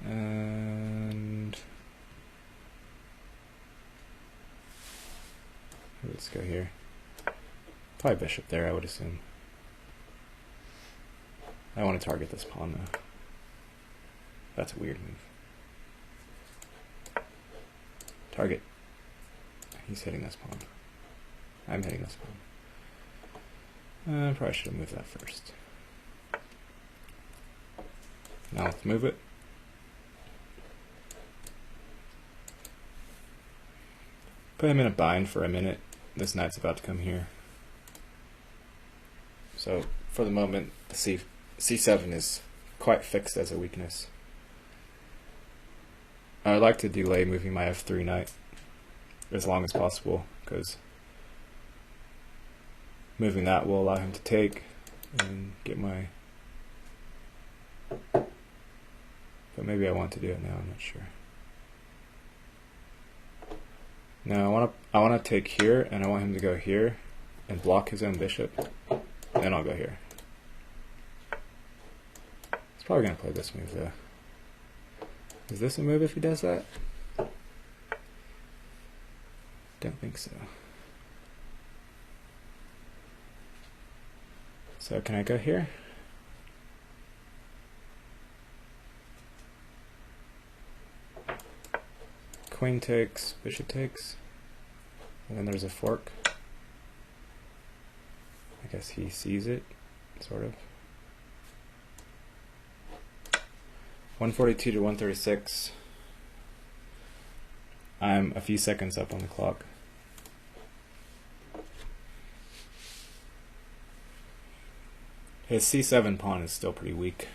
A: And let's go here. Probably bishop there, I would assume. I want to target this pawn though. That's a weird move. Target. He's hitting this pawn. I'm hitting this pawn. Probably should have moved that first. Now let's move it. Put him in a bind for a minute. This knight's about to come here. So for the moment, the c7 is quite fixed as a weakness. I'd like to delay moving my f3 knight as long as possible, because moving that will allow him to take and get my... But maybe I want to do it now, I'm not sure. No, I want to take here, and I want him to go here and block his own bishop. Then I'll go here. He's probably going to play this move though. Is this a move if he does that? Don't think so. So can I go here? Queen takes, bishop takes, and then there's a fork. I guess he sees it, sort of. 142 to 136. I'm a few seconds up on the clock. His c7 pawn is still pretty weak.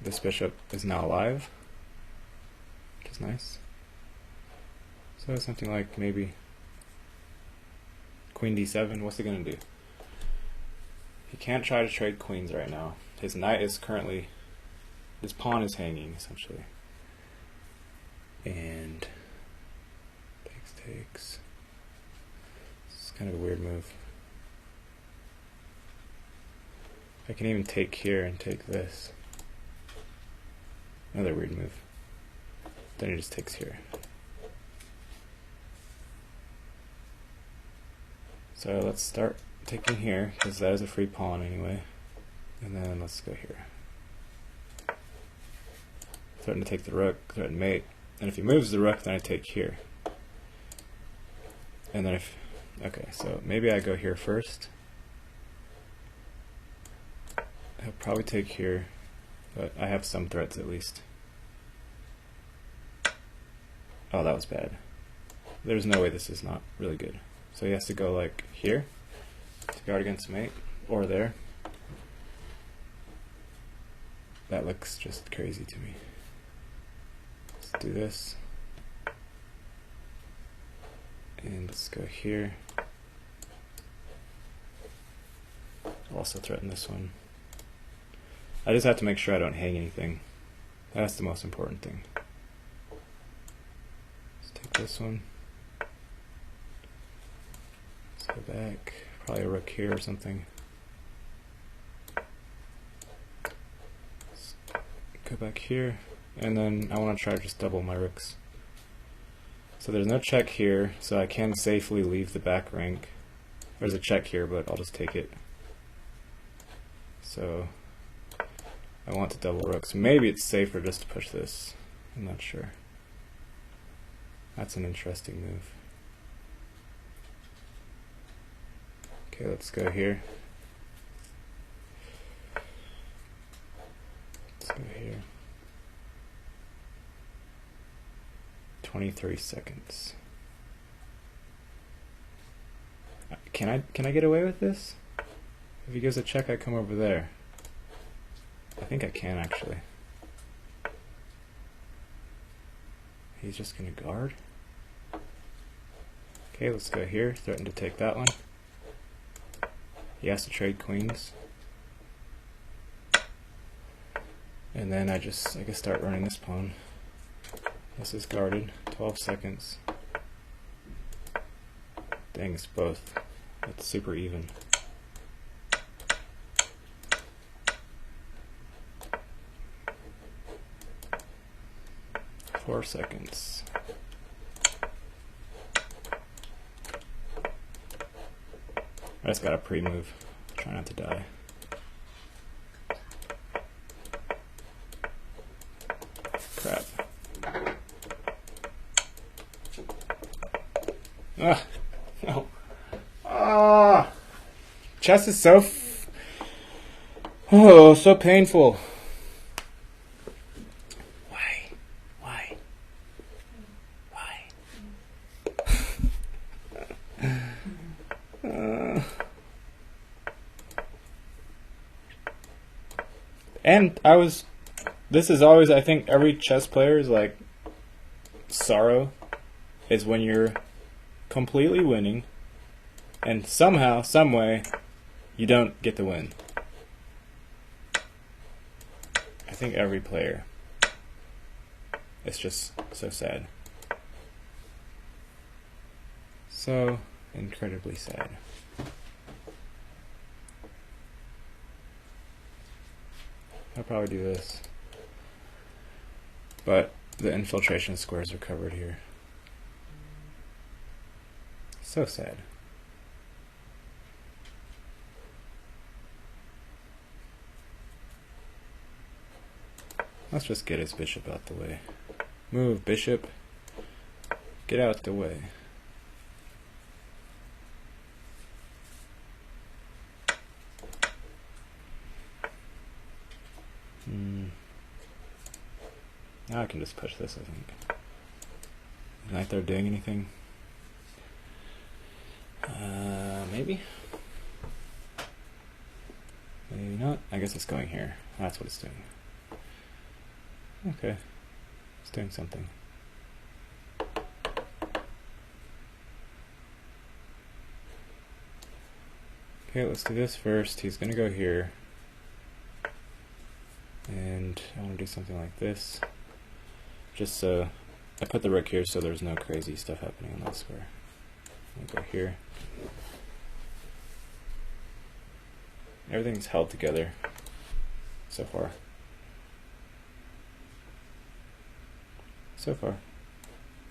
A: This bishop is now alive, which is nice. So something like maybe queen d7. What's it going to do? He can't try to trade queens right now. His knight is currently, his pawn is hanging essentially. And takes. It's kind of a weird move. I can even take here and take this. Another weird move. Then he just takes here. So let's start taking here, because that is a free pawn anyway. And then let's go here. Threaten to take the rook, threaten mate. And if he moves the rook, then I take here. And then if, okay, so maybe I go here first. I'll probably take here, but I have some threats at least. Oh, that was bad. There's no way this is not really good. So he has to go like here to guard against mate, or there. That looks just crazy to me. Let's do this. And let's go here. I'll also threaten this one. I just have to make sure I don't hang anything. That's the most important thing. Let's take this one. Let's go back. Probably a rook here or something. Let's go back here. And then I want to try to just double my rooks. So there's no check here, so I can safely leave the back rank. There's a check here, but I'll just take it. So I want to double rooks. Maybe it's safer just to push this. I'm not sure. That's an interesting move. Okay, let's go here. Let's go here. 23 seconds. Can I get away with this? If he gives a check, I come over there. I think I can actually. He's just gonna guard. Okay, let's go here. Threaten to take that one. He has to trade queens. And then I guess start running this pawn. This is guarded. 12 seconds. Dang, it's both. It's super even. Four seconds. I just got a pre-move. Try not to die. Crap. Ah, no. Ah, chess is so so painful. Why? And this is always, I think, every chess player's like sorrow is when you're completely winning and somehow, some way, you don't get the win. I think every player. It's just so sad. So incredibly sad. I'll probably do this. But the infiltration squares are covered here. So sad. Let's just get his bishop out the way. Move, bishop. Get out the way. Now I can just push this, I think. Is knight there doing anything? Maybe? Maybe not. I guess it's going here. That's what it's doing. Okay. It's doing something. Okay, let's do this first. He's going to go here. And I want to do something like this. Just so I put the rook here so there's no crazy stuff happening on that square. I'll go here. Everything's held together so far.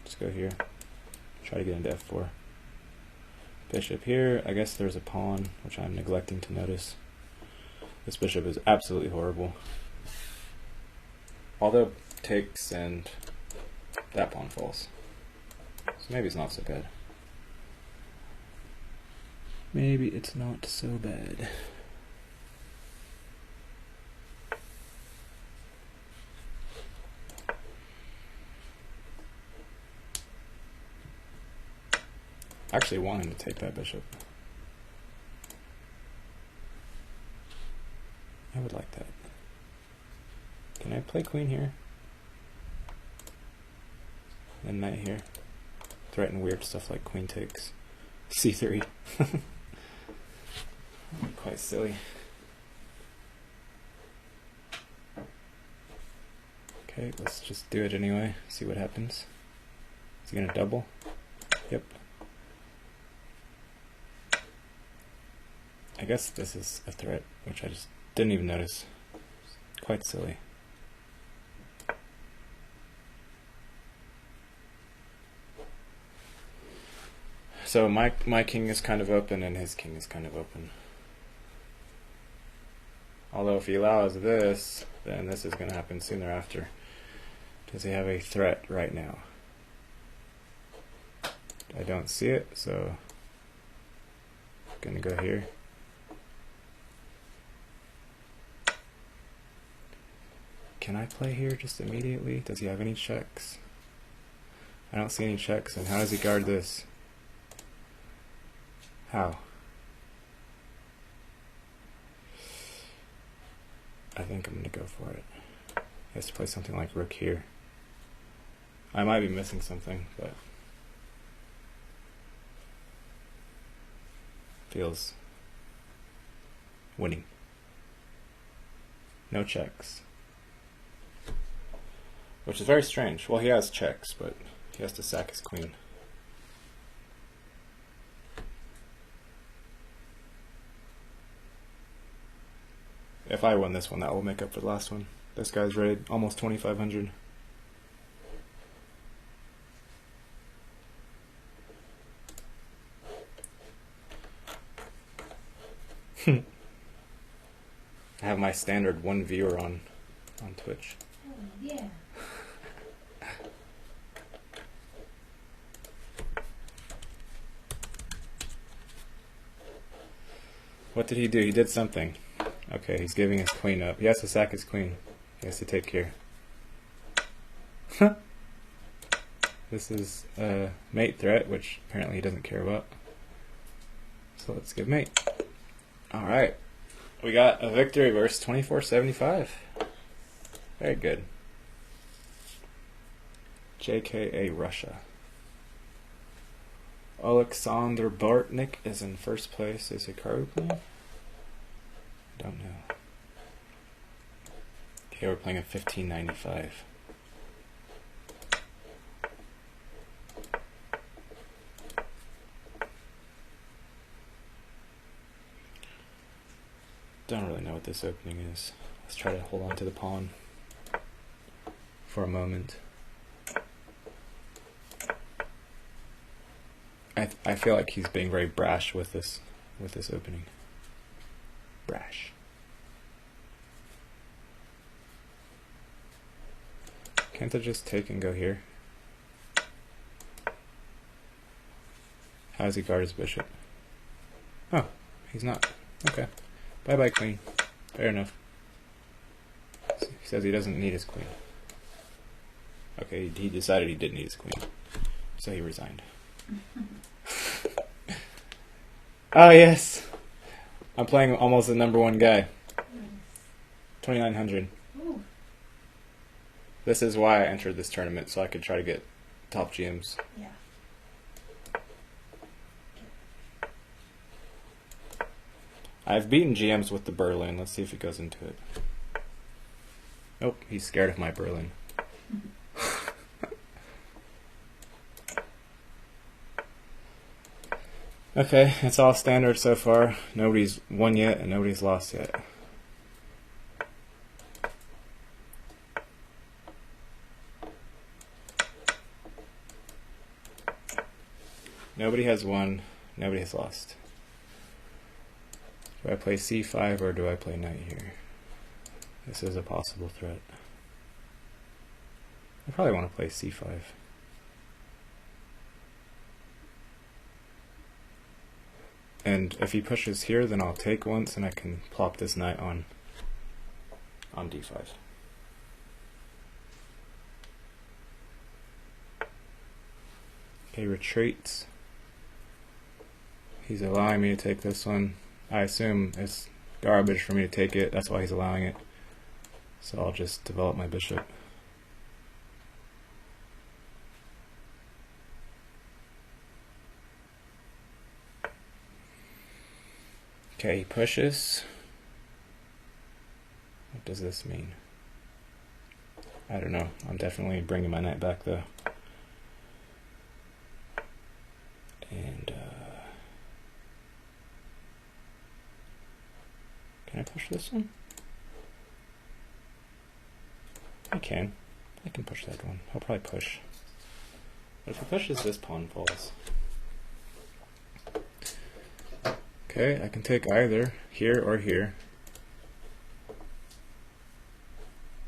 A: Just go here. Try to get into f4. Bishop here. I guess there's a pawn, which I'm neglecting to notice. This bishop is absolutely horrible. Although takes and that pawn falls. So maybe it's not so bad. Maybe it's not so bad. I actually want him to take that bishop. I would like that. Can I play queen here? And knight here. Threaten weird stuff like queen takes. c3. Quite silly. Okay, let's just do it anyway. See what happens. Is he gonna double? Yep. I guess this is a threat, which I just didn't even notice. Quite silly. So my king is kind of open and his king is kind of open. Although if he allows this, then this is going to happen sooner or after. Does he have a threat right now? I don't see it, so I'm gonna go here. Can I play here just immediately? Does he have any checks? I don't see any checks, and how does he guard this? How? I think I'm gonna go for it. He has to play something like rook here. I might be missing something, but feels winning. No checks. Which is very strange. Well, he has checks, but he has to sack his queen. If I win this one, that will make up for the last one. This guy's rated almost 2,500. I have my standard one viewer on Twitch.
B: Oh, yeah.
A: What did he do? He did something. Okay, he's giving his queen up. He has to sack his queen. He has to take here. This is a mate threat, which apparently he doesn't care about. So let's give mate. Alright. We got a victory versus 2475. Very good. JKA Russia. Alexander Bartnik is in first place. Is he card playing? I don't know. Okay, we're playing a 1595. Don't really know what this opening is. Let's try to hold on to the pawn for a moment. I feel like he's being very brash with this opening. Brash. Can't I just take and go here? How does he guard his bishop? Oh, he's not. Okay. Bye bye, queen. Fair enough. He says he doesn't need his queen. Okay, he decided he did need his queen. So he resigned. Oh, yes. I'm playing almost the #1 guy. 2,900.
B: Ooh.
A: This is why I entered this tournament, so I could try to get top GMs.
B: Yeah.
A: I've beaten GMs with the Berlin. Let's see if he goes into it. Nope, he's scared of my Berlin. Okay, it's all standard so far. Nobody's won yet and nobody's lost yet. Nobody has won, nobody has lost. Do I play c5 or do I play knight here? This is a possible threat. I probably want to play c5. And if he pushes here, then I'll take once and I can plop this knight on d5. Okay, retreats. He's allowing me to take this one. I assume it's garbage for me to take it, that's why he's allowing it. So I'll just develop my bishop. Okay, he pushes. What does this mean? I don't know. I'm definitely bringing my knight back though. And can I push this one? I can. I can push that one. I'll probably push. But if he pushes, this pawn falls. Okay, I can take either here or here.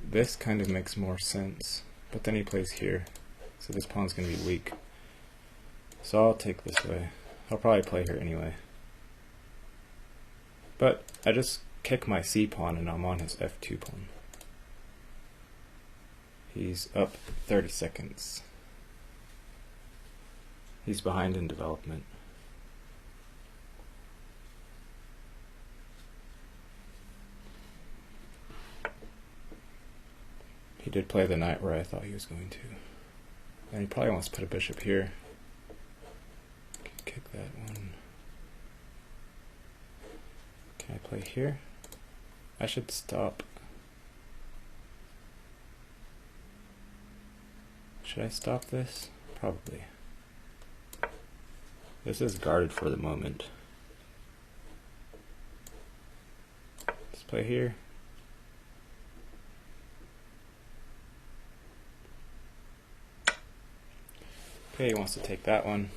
A: This kind of makes more sense. but then he plays here, so this pawn's going to be weak. So I'll take this way. I'll probably play here anyway. But I just kick my c pawn and I'm on his f2 pawn. He's up 30 seconds. He's behind in development. He did play the knight where I thought he was going to. And he probably wants to put a bishop here. Kick that one. Can I play here? I should stop. Should I stop this? Probably. This is guarded for the moment. Let's play here. Okay, he wants to take that one.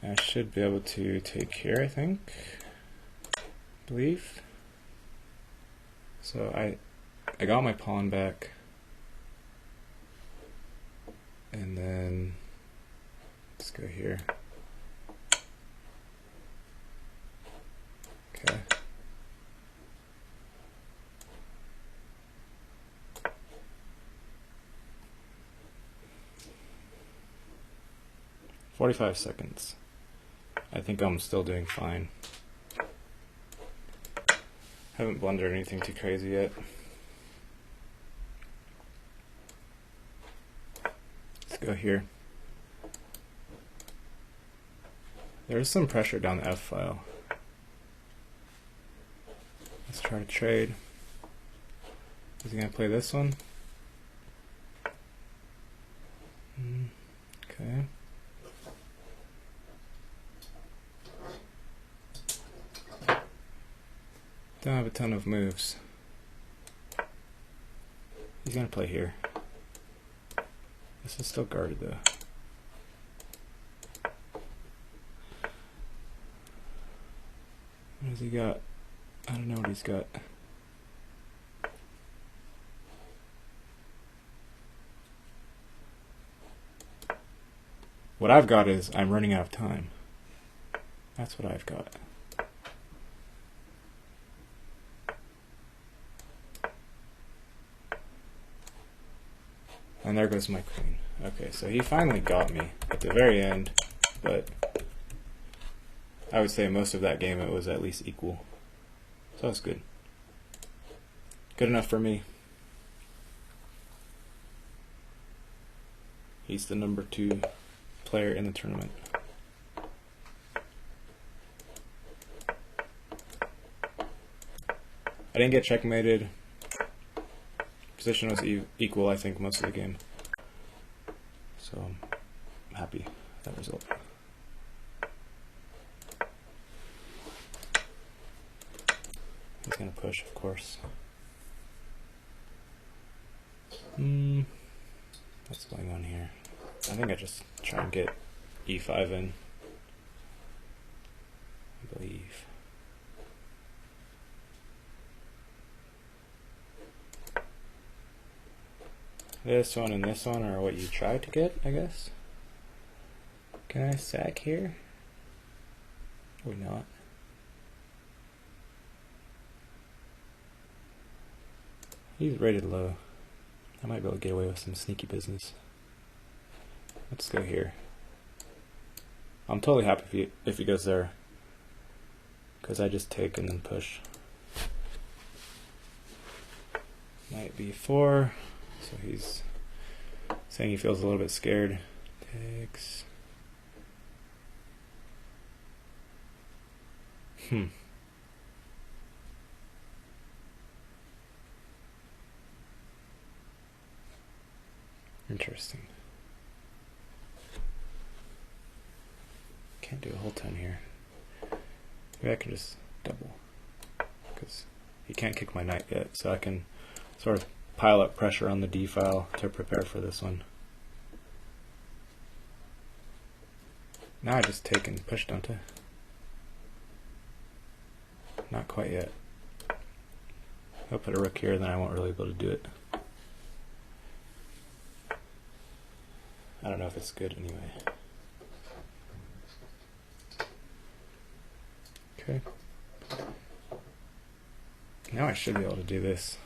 A: I should be able to take here, I think. Believe. So I got my pawn back. And then let's go here. Okay. "45 seconds. I think I'm still doing fine. Haven't blundered anything too crazy yet. Let's go here. There is some pressure down the F file. Let's try to trade. Is he going to play this one? Okay. Don't have a ton of moves. He's going to play here. This is still guarded though. What has he got? I don't know what he's got. What I've got is I'm running out of time. That's what I've got. And there goes my queen. Okay, so he finally got me at the very end, but I would say most of that game it was at least equal. So that's good. Good enough for me. He's the number 2 player in the tournament. I didn't get checkmated. Position was equal, I think, most of the game. So I'm happy with that result. He's going to push, of course. What's going on here? I think I just try and get e5 in. I believe. This one and this one are what you try to get, I guess. Can I sack here? Or not? He's rated low. I might be able to get away with some sneaky business. Let's go here. I'm totally happy if he goes there, because I just take and then push. Knight b4. So he's saying he feels a little bit scared. Takes. Interesting. Can't do a whole ton here. Maybe I can just double, because he can't kick my knight yet, so I can sort of pile up pressure on the D file to prepare for this one. Now I just take and push, don't I? Not quite yet. I'll put a rook here, then I won't really be able to do it. I don't know if it's good anyway. Okay. Now I should be able to do this.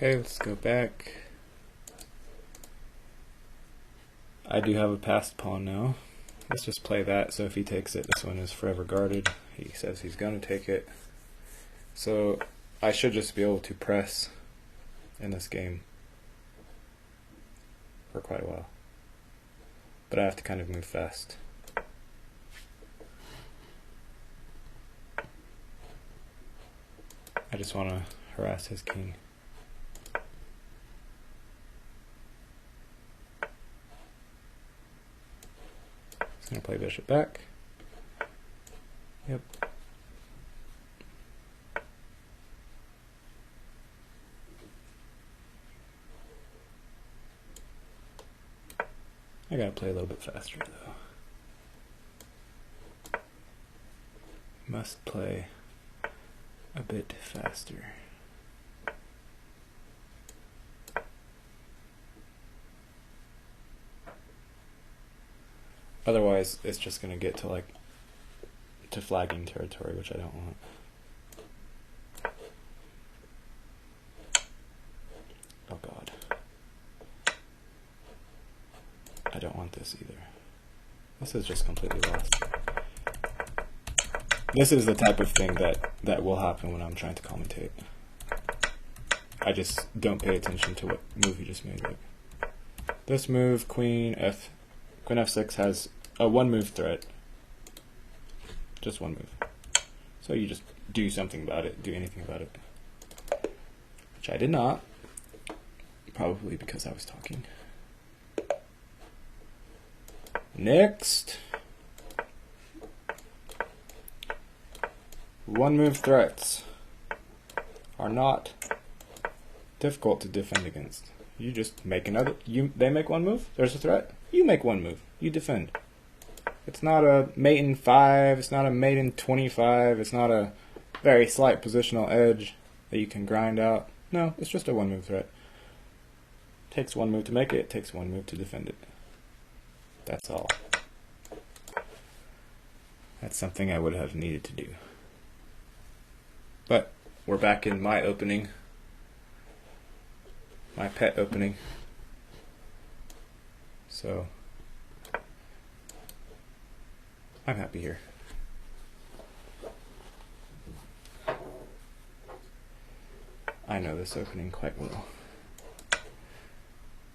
A: Okay, let's go back. I do have a passed pawn now. Let's just play that, so if he takes it, this one is forever guarded. He says he's going to take it. So I should just be able to press in this game for quite a while. But I have to kind of move fast. I just want to harass his king. He's going to play bishop back. Yep. I gotta play a little bit faster though. Must play a bit faster. Otherwise, it's just gonna get to flagging territory, which I don't want. Oh God. I don't want this either. This is just completely lost. This is the type of thing that will happen when I'm trying to commentate. I just don't pay attention to what move you just made. Like this move, Queen F6 has a one move threat. Just one move. So you just do something about it, do anything about it. Which I did not. Probably because I was talking. Next. One move threats are not difficult to defend against. You just make another. They make one move. There's a threat. You make one move. You defend. It's not a mate in 5. It's not a mate in 25. It's not a very slight positional edge that you can grind out. No, it's just a one move threat. Takes one move to make it. Takes one move to defend it. That's all. That's something I would have needed to do. But we're back in my opening. My pet opening. So I'm happy here. I know this opening quite well.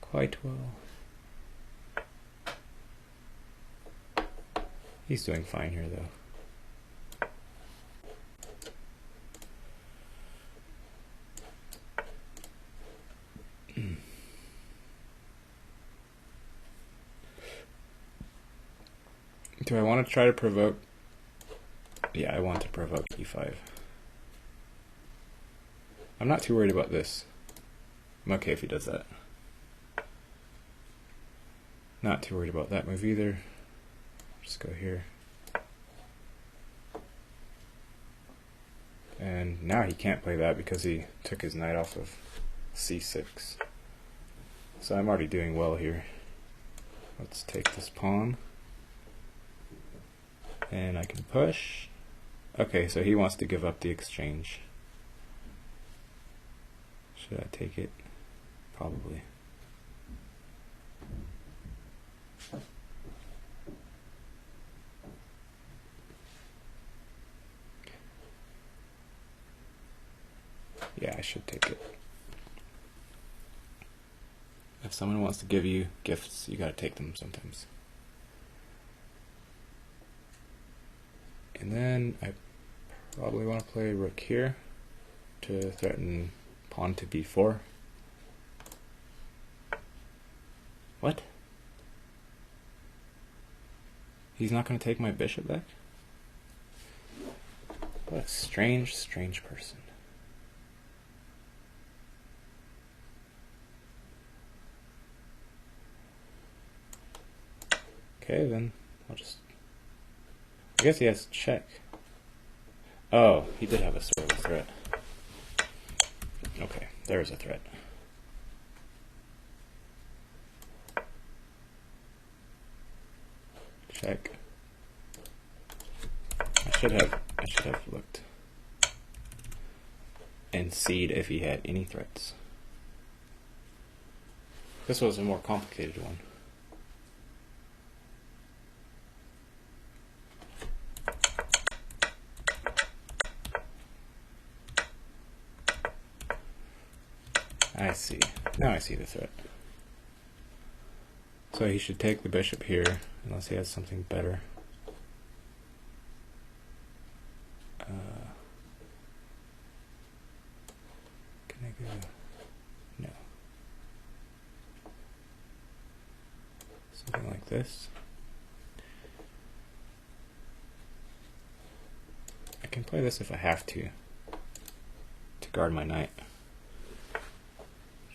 A: Quite well. He's doing fine here though. Do I want to try to provoke? Yeah, I want to provoke e5. I'm not too worried about this. I'm okay if he does that. Not too worried about that move either. Just go here. And now he can't play that because he took his knight off of c6. So I'm already doing well here. Let's take this pawn. And I can push. Okay, so he wants to give up the exchange. Should I take it? Probably. Yeah, I should take it. If someone wants to give you gifts, you gotta take them sometimes. And then I probably want to play rook here to threaten pawn to b4. What? He's not going to take my bishop back? What a strange, strange person. Okay, then I'll just... I guess he has to check. Oh, he did have a sort of threat. Okay, there's a threat. Check. I should have looked and seen if he had any threats. This was a more complicated one. I see. Now I see the threat. So he should take the bishop here, unless he has something better. Can I go? No. Something like this. I can play this if I have to guard my knight.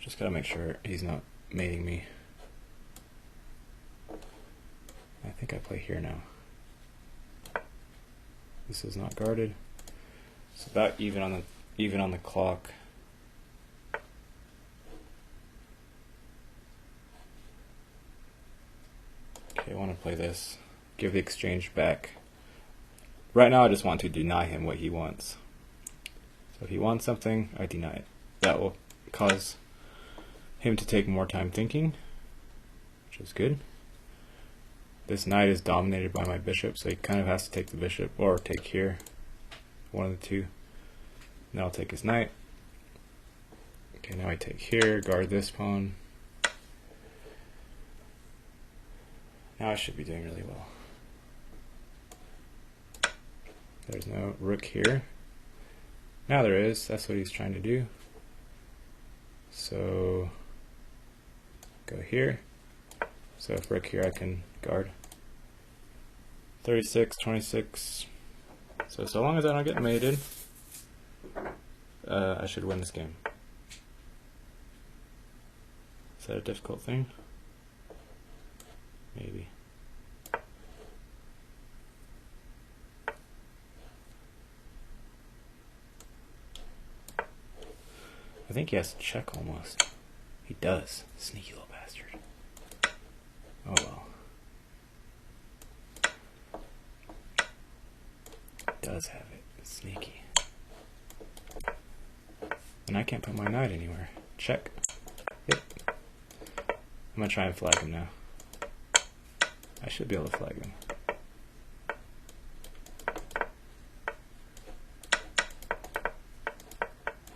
A: Just gotta make sure he's not mating me. I think I play here now. This is not guarded. It's about even on the clock. Okay, I want to play this. Give the exchange back. Right now I just want to deny him what he wants. So if he wants something, I deny it. That will cause him to take more time thinking, which is good. This knight is dominated by my bishop, so he kind of has to take the bishop, or take here. One of the two. Then I'll take his knight. Okay, now I take here, guard this pawn. Now I should be doing really well. There's no rook here. Now there is, that's what he's trying to do. So, go here. So if rook here, I can guard. 36, 26. So long as I don't get mated, I should win this game. Is that a difficult thing? Maybe. I think he has to check almost. He does. Sneaky little bastard. Oh well. Does have it. It's sneaky. And I can't put my knight anywhere. Check. Yep. I'm gonna try and flag him now. I should be able to flag him.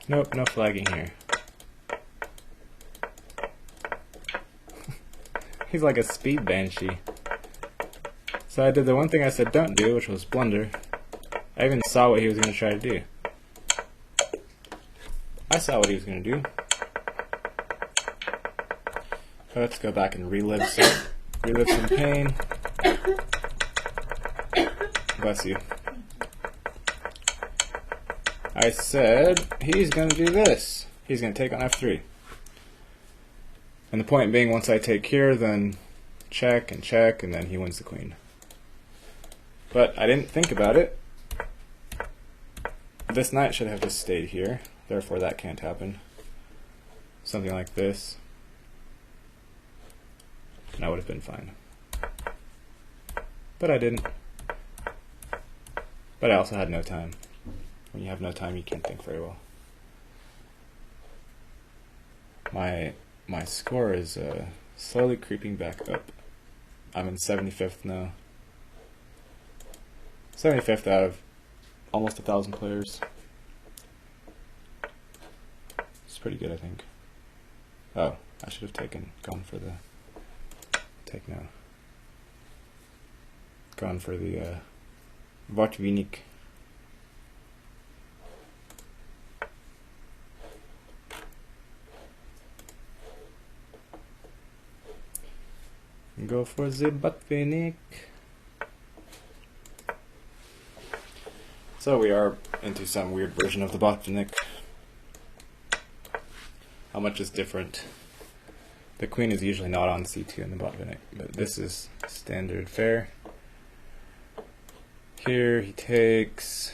A: Nope, no flagging here. He's like a speed banshee. So I did the one thing I said don't do, which was blunder. I even saw what he was going to try to do. I saw what he was going to do. Let's go back and relive some pain. Bless you. I said he's going to do this. He's going to take on f3. And the point being, once I take here, then check, and then he wins the queen. But I didn't think about it. This knight should have just stayed here, therefore that can't happen. Something like this. And that would have been fine. But I didn't. But I also had no time. When you have no time, you can't think very well. My score is slowly creeping back up. I'm in 75th now. 75th out of almost 1,000 players. It's pretty good, I think. Oh, I should have gone for the Botvinnik. Go for the Botvinnik. So we are into some weird version of the Botvinnik. How much is different? The queen is usually not on c2 in the Botvinnik, but this is standard fare. Here he takes,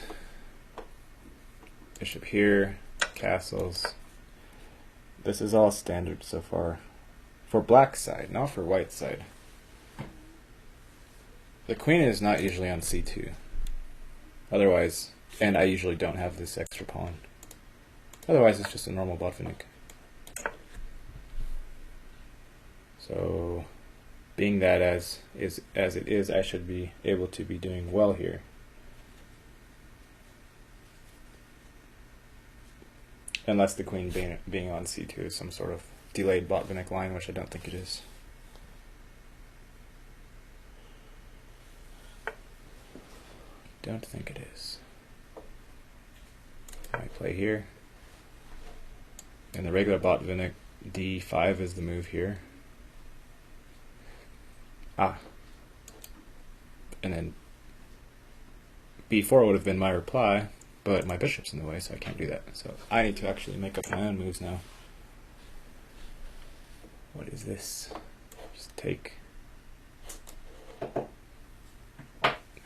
A: bishop here, castles. This is all standard so far. For black side, not for white side. The queen is not usually on c2. Otherwise, and I usually don't have this extra pawn. Otherwise it's just a normal Botvinnik. So, being that as it is, I should be able to be doing well here. Unless the queen being on c2 is some sort of delayed Botvinnik line, which I don't think it is. Don't think it is. I play here. In the regular Botvinnik, d5 is the move here. And then b4 would have been my reply, but my bishop's in the way, so I can't do that. So I need to actually make up my own moves now. What is this? Just take.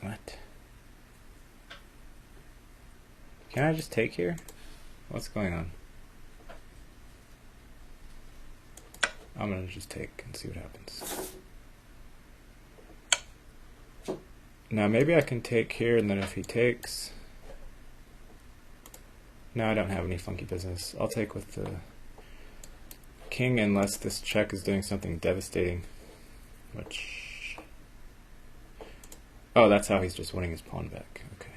A: What? Can I just take here? What's going on? I'm gonna just take and see what happens. Now maybe I can take here, and then if he takes... No, I don't have any funky business. I'll take with the king unless this check is doing something devastating. Which... Oh, that's how he's just winning his pawn back. Okay.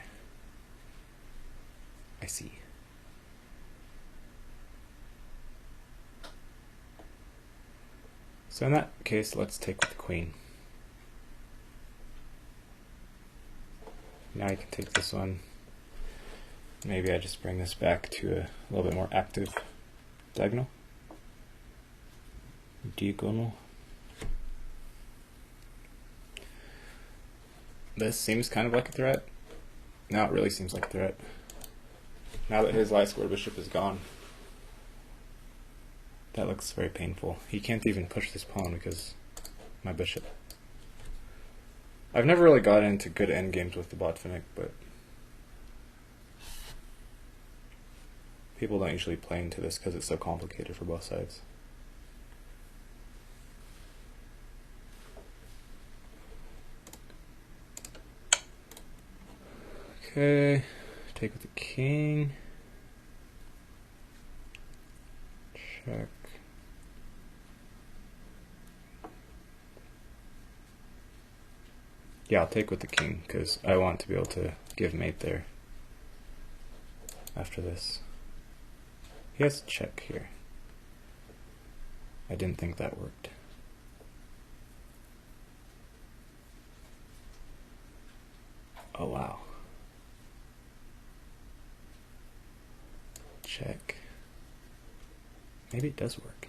A: I see. So in that case, let's take with the queen. Now you can take this one. Maybe I just bring this back to a little bit more active diagonal. Diagonal. This seems kind of like a threat. Now it really seems like a threat. Now that his light square bishop is gone. That looks very painful. He can't even push this pawn because my bishop. I've never really got into good endgames with the Botvinnik, but people don't usually play into this because it's so complicated for both sides. Okay, take with the king. Check. Yeah, I'll take with the king because I want to be able to give mate there after this. He has to check here. I didn't think that worked. Oh wow. Check. Maybe it does work.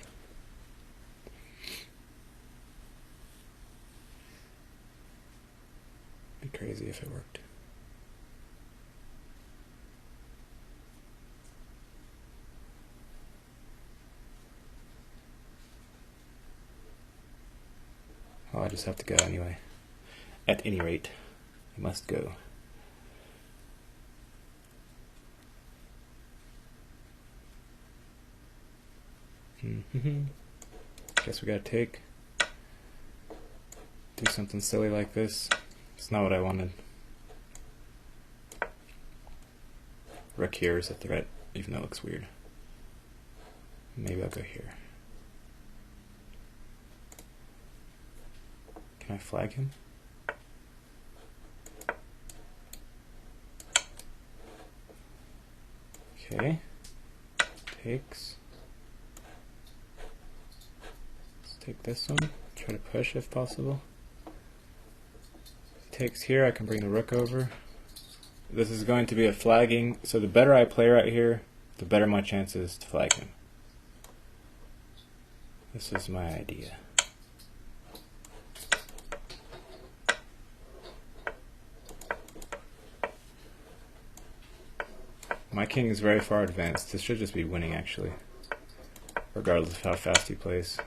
A: It'd be crazy if it worked. Well, I just have to go anyway. At any rate, I must go. Guess we gotta take. Do something silly like this. It's not what I wanted. Rook here is a threat, even though it looks weird. Maybe I'll go here. Can I flag him? Okay. Takes. Let's take this one. Try to push if possible. Takes here, I can bring the rook over. This is going to be a flagging, so the better I play right here, the better my chances to flag him. This is my idea. My king is very far advanced. This should just be winning, actually. Regardless of how fast he plays.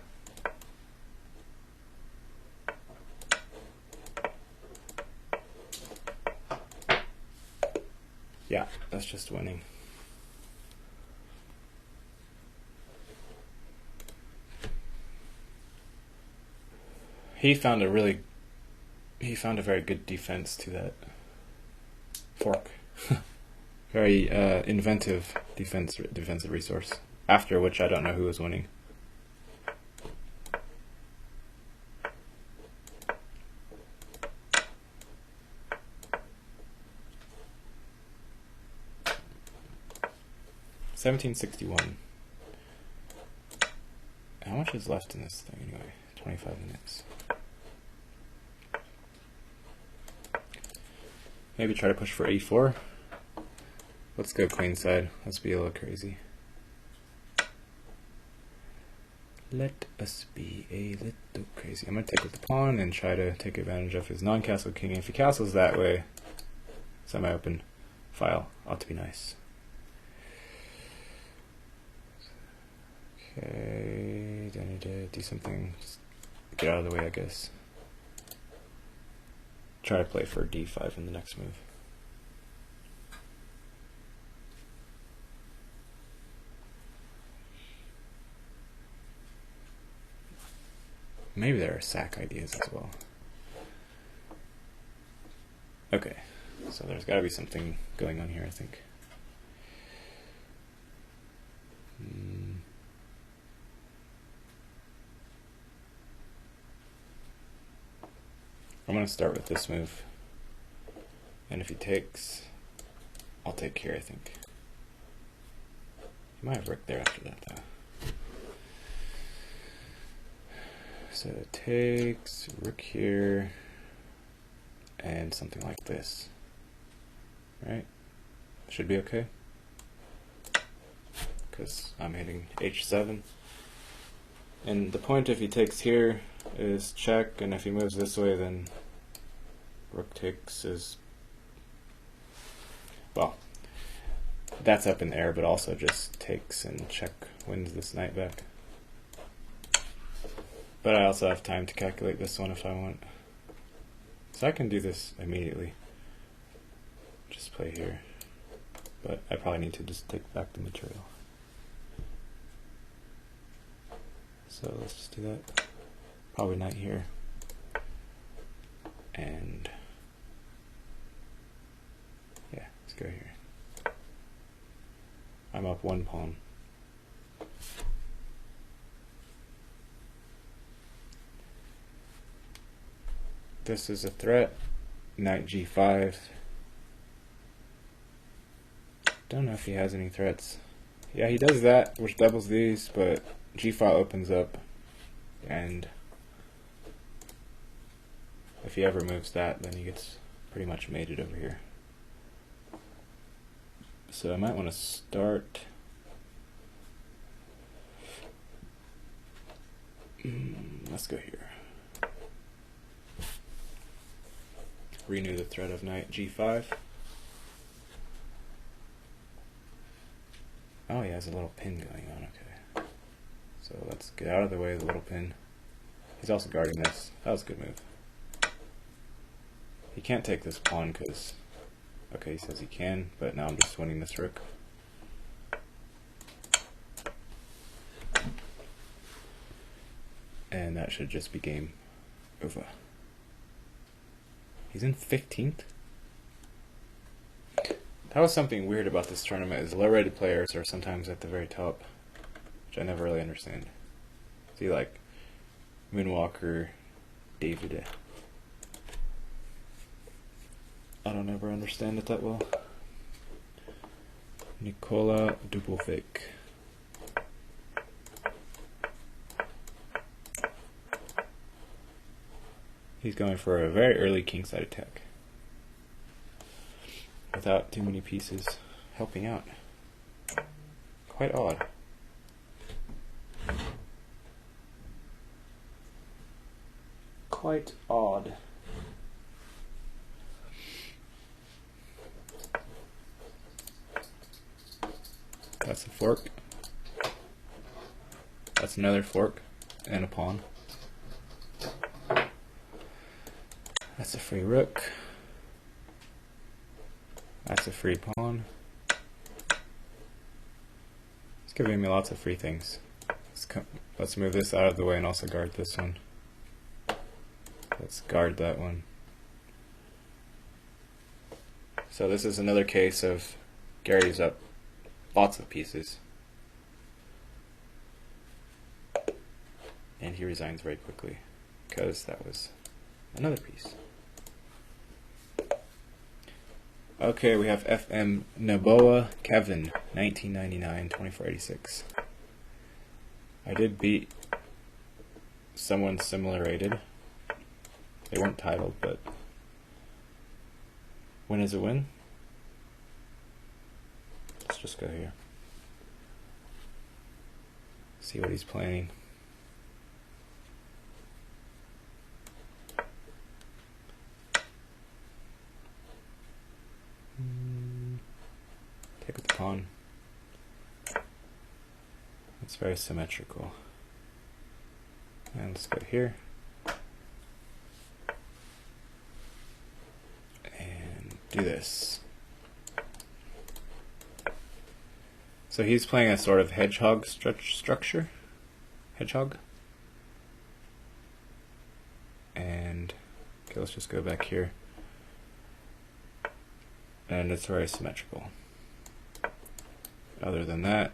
A: Yeah, that's just winning. He found a very good defense to that fork. Very inventive defensive resource. After which I don't know who was winning. $17.61. How much is left in this thing anyway? 25 minutes. Maybe try to push for e4. Let's go queenside. Let's be a little crazy. Let us be a little crazy. I'm going to take with the pawn and try to take advantage of his non-castle king. If he castles that way, semi-open file ought to be nice. Okay, do I need to do something? Just get out of the way, I guess. Try to play for d5 in the next move. Maybe there are sack ideas as well. Okay, so there's got to be something going on here, I think. I'm going to start with this move. And if he takes, I'll take here, I think. He might have rook there after that, though. So it takes rook here and something like this. Right? Should be okay. Because I'm hitting h7. And the point if he takes here is check, and if he moves this way, then rook takes is, well, that's up in the air, but also just takes and check wins this knight back. But I also have time to calculate this one if I want. So I can do this immediately. Just play here. But I probably need to just take back the material. So let's just do that. Probably knight here. And yeah, let's go here. I'm up one pawn. This is a threat. Knight g5. Don't know if he has any threats. Yeah, he does that, which doubles these, but g5 opens up, and if he ever moves that, then he gets pretty much mated over here. So I might want to start. Let's go here. Renew the threat of knight g5. Oh, he has a little pin going on, okay. So let's get out of the way of the little pin. He's also guarding this. That was a good move. He can't take this pawn because, okay, he says he can, but now I'm just winning this rook. And that should just be game over. He's in 15th? That was something weird about this tournament, is low-rated players are sometimes at the very top, which I never really understand. See, like, Moonwalker, David. I don't ever understand it that well. Nikola Dubovik. He's going for a very early kingside attack, without too many pieces helping out. Quite odd. Quite odd. That's a fork. That's another fork and a pawn. That's a free rook. That's a free pawn. It's giving me lots of free things. Let's move this out of the way and also guard this one. Let's guard that one. So this is another case of Gary's up lots of pieces. And he resigns very quickly because that was another piece. Okay, we have FM Naboa Kevin, 1999, 2486. I did beat someone similar rated. They weren't titled, but win is a win. Let's just go here. See what he's playing. Take with the pawn. It's very symmetrical. And let's go here. And do this. So he's playing a sort of hedgehog structure. Hedgehog. And okay, let's just go back here. And it's very symmetrical. Other than that,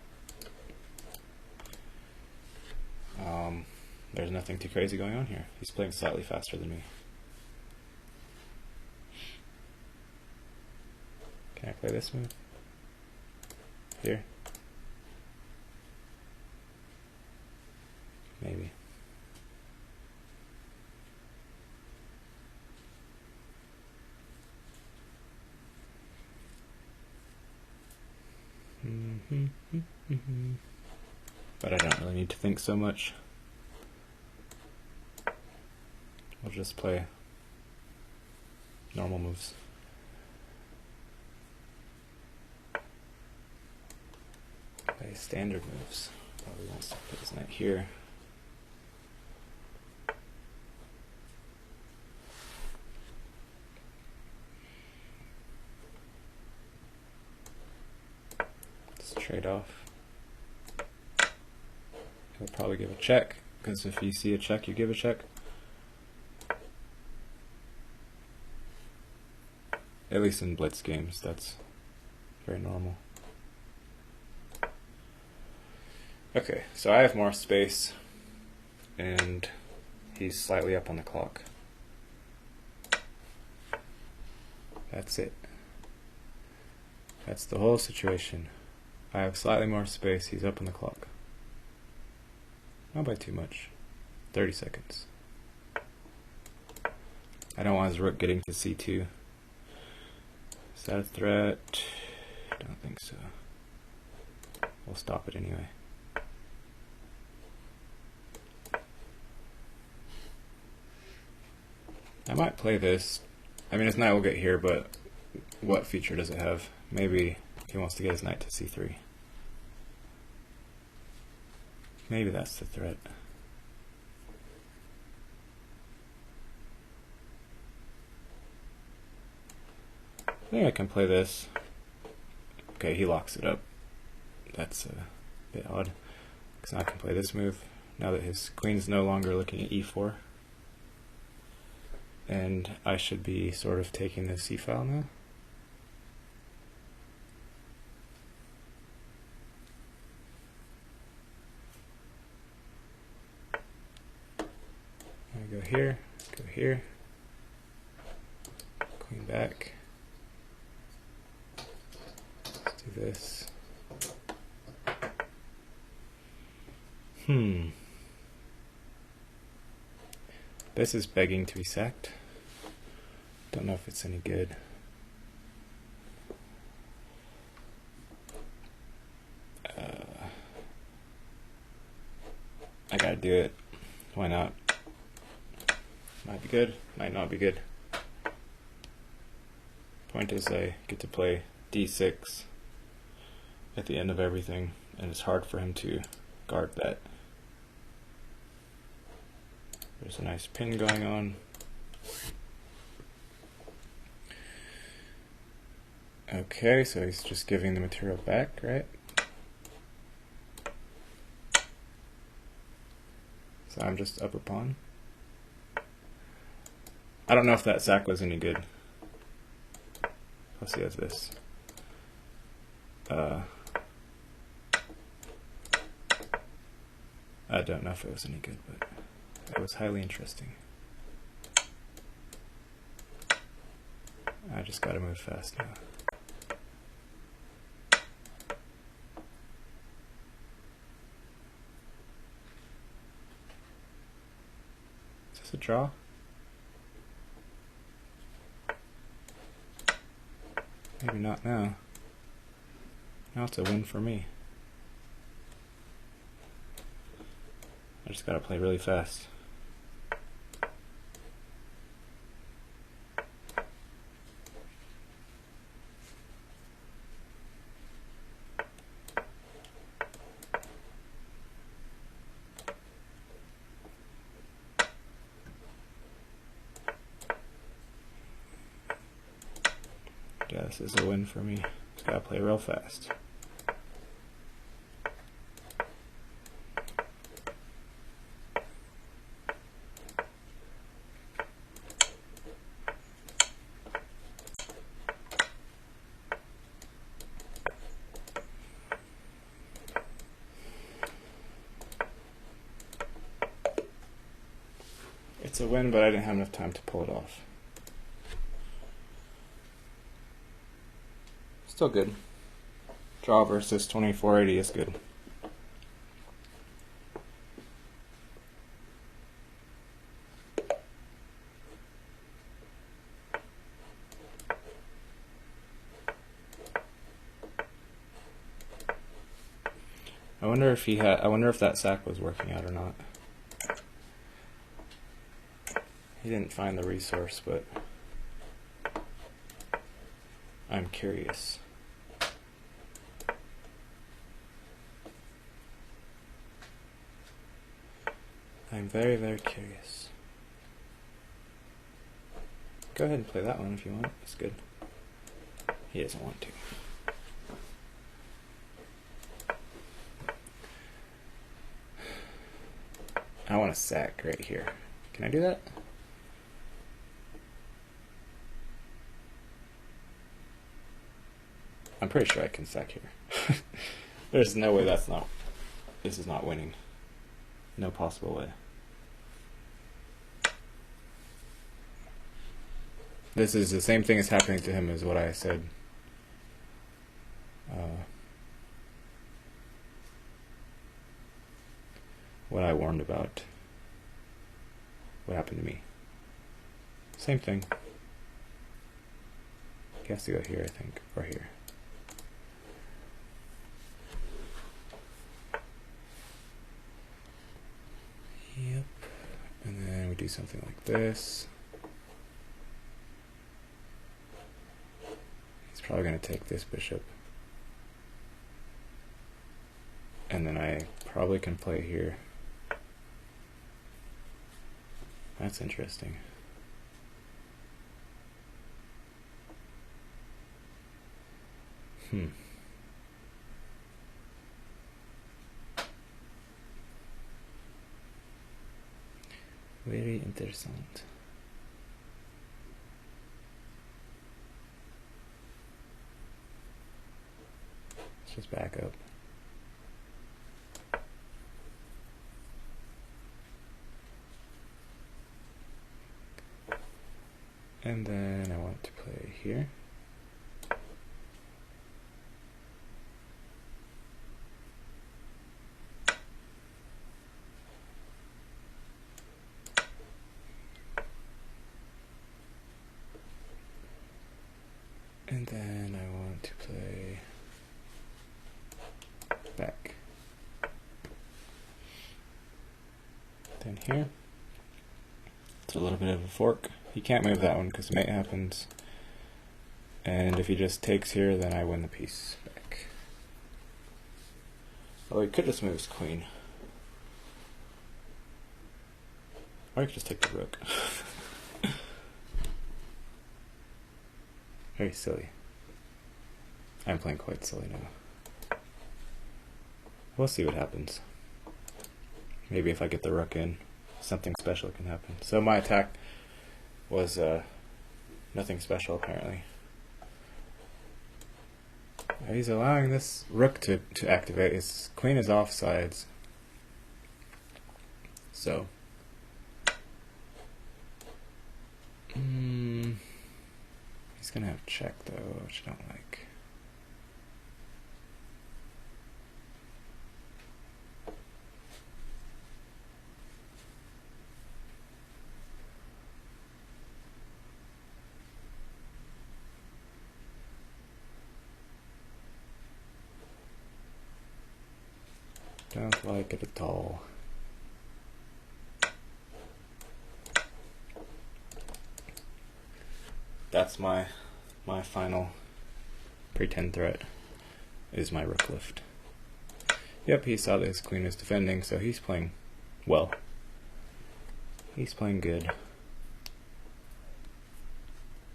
A: there's nothing too crazy going on here. He's playing slightly faster than me. Can I play this move? Here? Maybe. But I don't really need to think so much. I'll just play normal moves. Play standard moves. Probably wants to put his knight here. Let's trade off. He'll probably give a check, because if you see a check, you give a check. At least in blitz games, that's very normal. Okay, so I have more space, and he's slightly up on the clock. That's it. That's the whole situation. I have slightly more space, he's up on the clock. Not by too much. 30 seconds. I don't want his rook getting to c2. Is that a threat? Don't think so. We'll stop it anyway. I might play this. I mean, his knight will get here, but what feature does it have? Maybe he wants to get his knight to c3. Maybe that's the threat. I think I can play this. Okay, he locks it up. That's a bit odd. Because now I can play this move, now that his queen's no longer looking at e4. And I should be sort of taking the c-file now. Go here, go here, queen back. Let's do this. This is begging to be sacked. Don't know if it's any good. I gotta do it. Why not? Might be good, might not be good. Point is I get to play d6 at the end of everything, and it's hard for him to guard that. There's a nice pin going on. Okay, so he's just giving the material back, right? So I'm just up a pawn. I don't know if that sack was any good. Plus he has this. I don't know if it was any good, but it was highly interesting. I just gotta move fast now. Is this a draw? Maybe not now. Now it's a win for me. I just gotta play really fast. Yeah, this is a win for me. Just gotta play real fast. It's a win, but I didn't have enough time to pull it off. Still good. Draw versus 2480 is good. I wonder if that sack was working out or not. He didn't find the resource, but I'm curious. I'm very, very curious. Go ahead and play that one if you want. It's good. He doesn't want to. I want a sack right here. Can I do that? I'm pretty sure I can sack here. There's no way this is not winning. No possible way. This is the same thing as happening to him as what I said. What I warned about. What happened to me. Same thing. He has to go here, I think, or here. Yep. And then we do something like this. He's probably going to take this bishop. And then I probably can play here. That's interesting. Very interesting. Let's just back up. And then I want to play here. And then I want to play back. Then here. It's a little bit of a fork. He can't move that one because mate happens. And if he just takes here, then I win the piece back. Oh, he could just move his queen. Or he could just take the rook. Very silly. I'm playing quite silly now. We'll see what happens. Maybe if I get the rook in, something special can happen. So my attack was nothing special apparently. He's allowing this rook to activate. His queen is offsides. So he's gonna have check though, which I don't like. Don't like it at all. That's my final pretend threat, is my rook lift. Yep, he saw that his queen was defending, so he's playing well. He's playing good.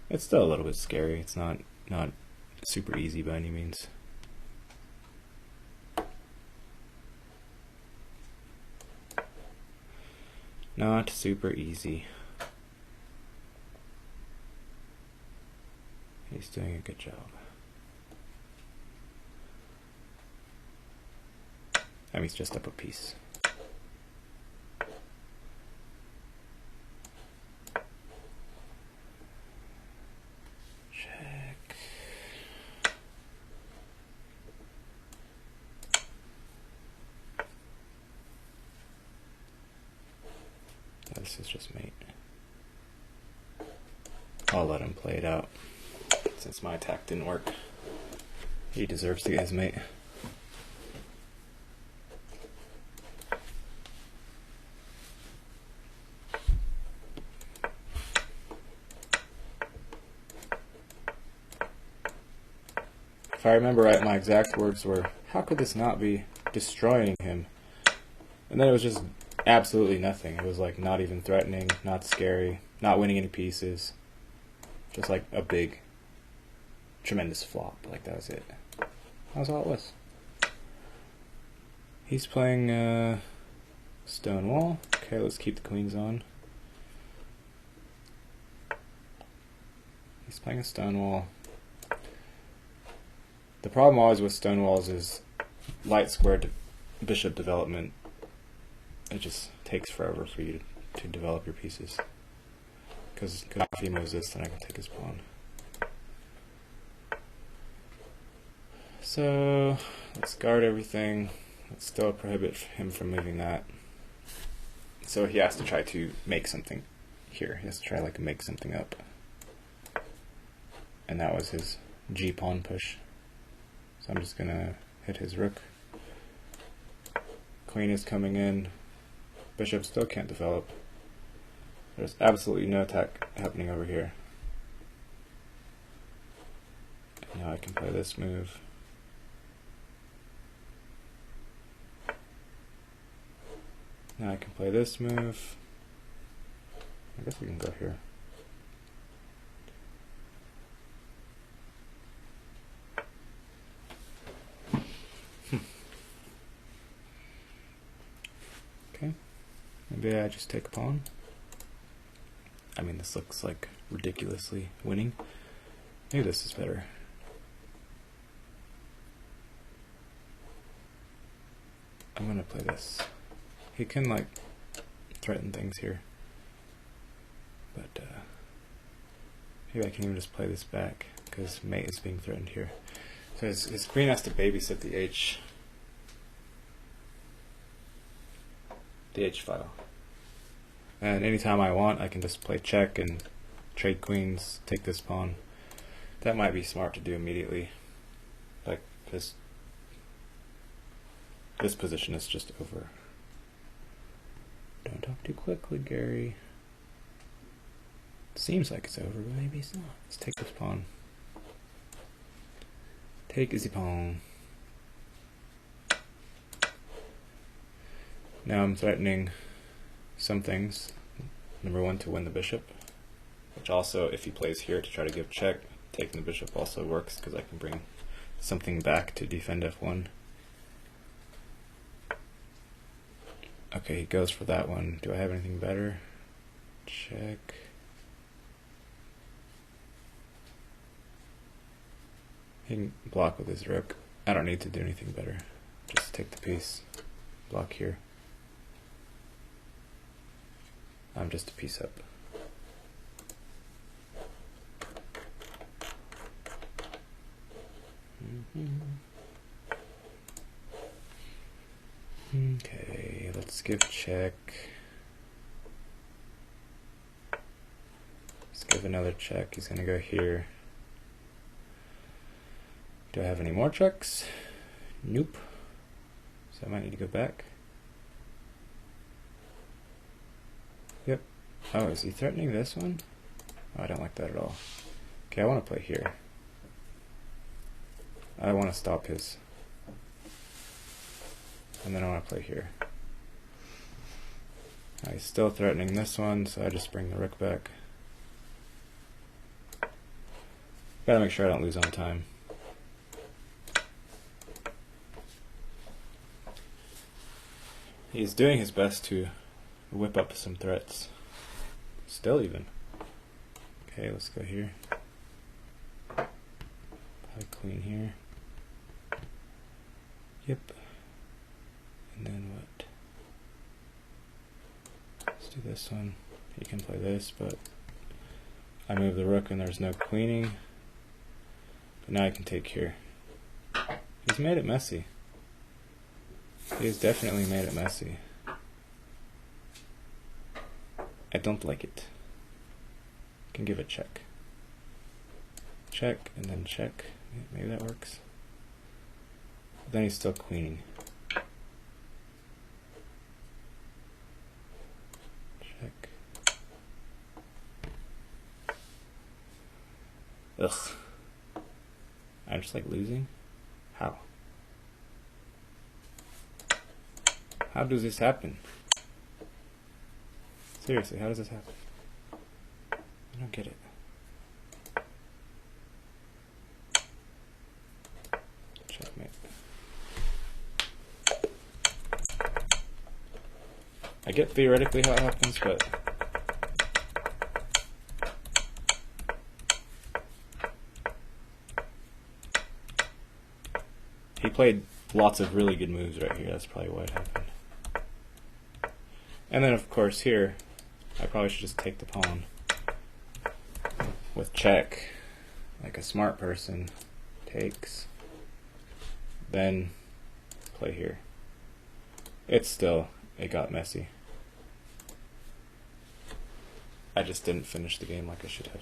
A: It's still a little bit scary. It's not super easy by any means. Not super easy. He's doing a good job. And he's just up a piece. Check. This is just mate. I'll let him play it out. Since my attack didn't work, he deserves to get his mate. If I remember right, my exact words were, "How could this not be destroying him?" And then it was just absolutely nothing. It was like not even threatening, not scary, not winning any pieces. Just like a big, tremendous flop. Like that was it. That was all it was. He's playing stone wall. Okay, let's keep the queens on. He's playing a stone wall. The problem always with stone walls is light square bishop development. It just takes forever for you to develop your pieces. Because if he moves this, then I can take his pawn. So let's guard everything. Let's still prohibit him from moving that. So he has to try to make something here. He has to try like make something up. And that was his G pawn push. So I'm just gonna hit his rook. Queen is coming in. Bishop still can't develop. There's absolutely no attack happening over here. And now I can play this move. Now I can play this move. I guess we can go here. Okay. Maybe I just take a pawn. I mean, this looks like ridiculously winning. Maybe this is better. I'm gonna play this. He can like threaten things here, but maybe I can even just play this back because mate is being threatened here. So his queen has to babysit the H file. And anytime I want, I can just play check and trade queens, take this pawn. That might be smart to do immediately. Like, this position is just over. Don't talk too quickly, Gary. Seems like it's over, but maybe it's not. Let's take this pawn. Take the pawn. Now I'm threatening some things. Number one, to win the bishop, which also, if he plays here to try to give check, taking the bishop also works because I can bring something back to defend f1. Okay, he goes for that one. Do I have anything better? Check. He can block with his rook. I don't need to do anything better. Just take the piece. Block here. I'm just a piece up. Okay, let's give check. Let's give another check. He's gonna go here. Do I have any more checks? Nope. So I might need to go back. Yep. Oh, is he threatening this one? Oh, I don't like that at all. Okay, I want to play here. I want to stop his. And then I want to play here. He's still threatening this one, so I just bring the rook back. Gotta make sure I don't lose on time. He's doing his best to whip up some threats. Still even. Okay, let's go here. Play queen here. Yep. And then what? Let's do this one. He can play this, but I move the rook and there's no queening. But now I can take here. He's made it messy. He's definitely made it messy. I don't like it. Can give it check. Check and then check. Maybe that works. But then he's still queening. Check. Ugh. I just like losing? How? How does this happen? Seriously, how does this happen? I don't get it. Checkmate. I get theoretically how it happens, but he played lots of really good moves right here. That's probably why it happened. And then, of course, here, I probably should just take the pawn with check, like a smart person takes, then play here. It got messy. I just didn't finish the game like I should have.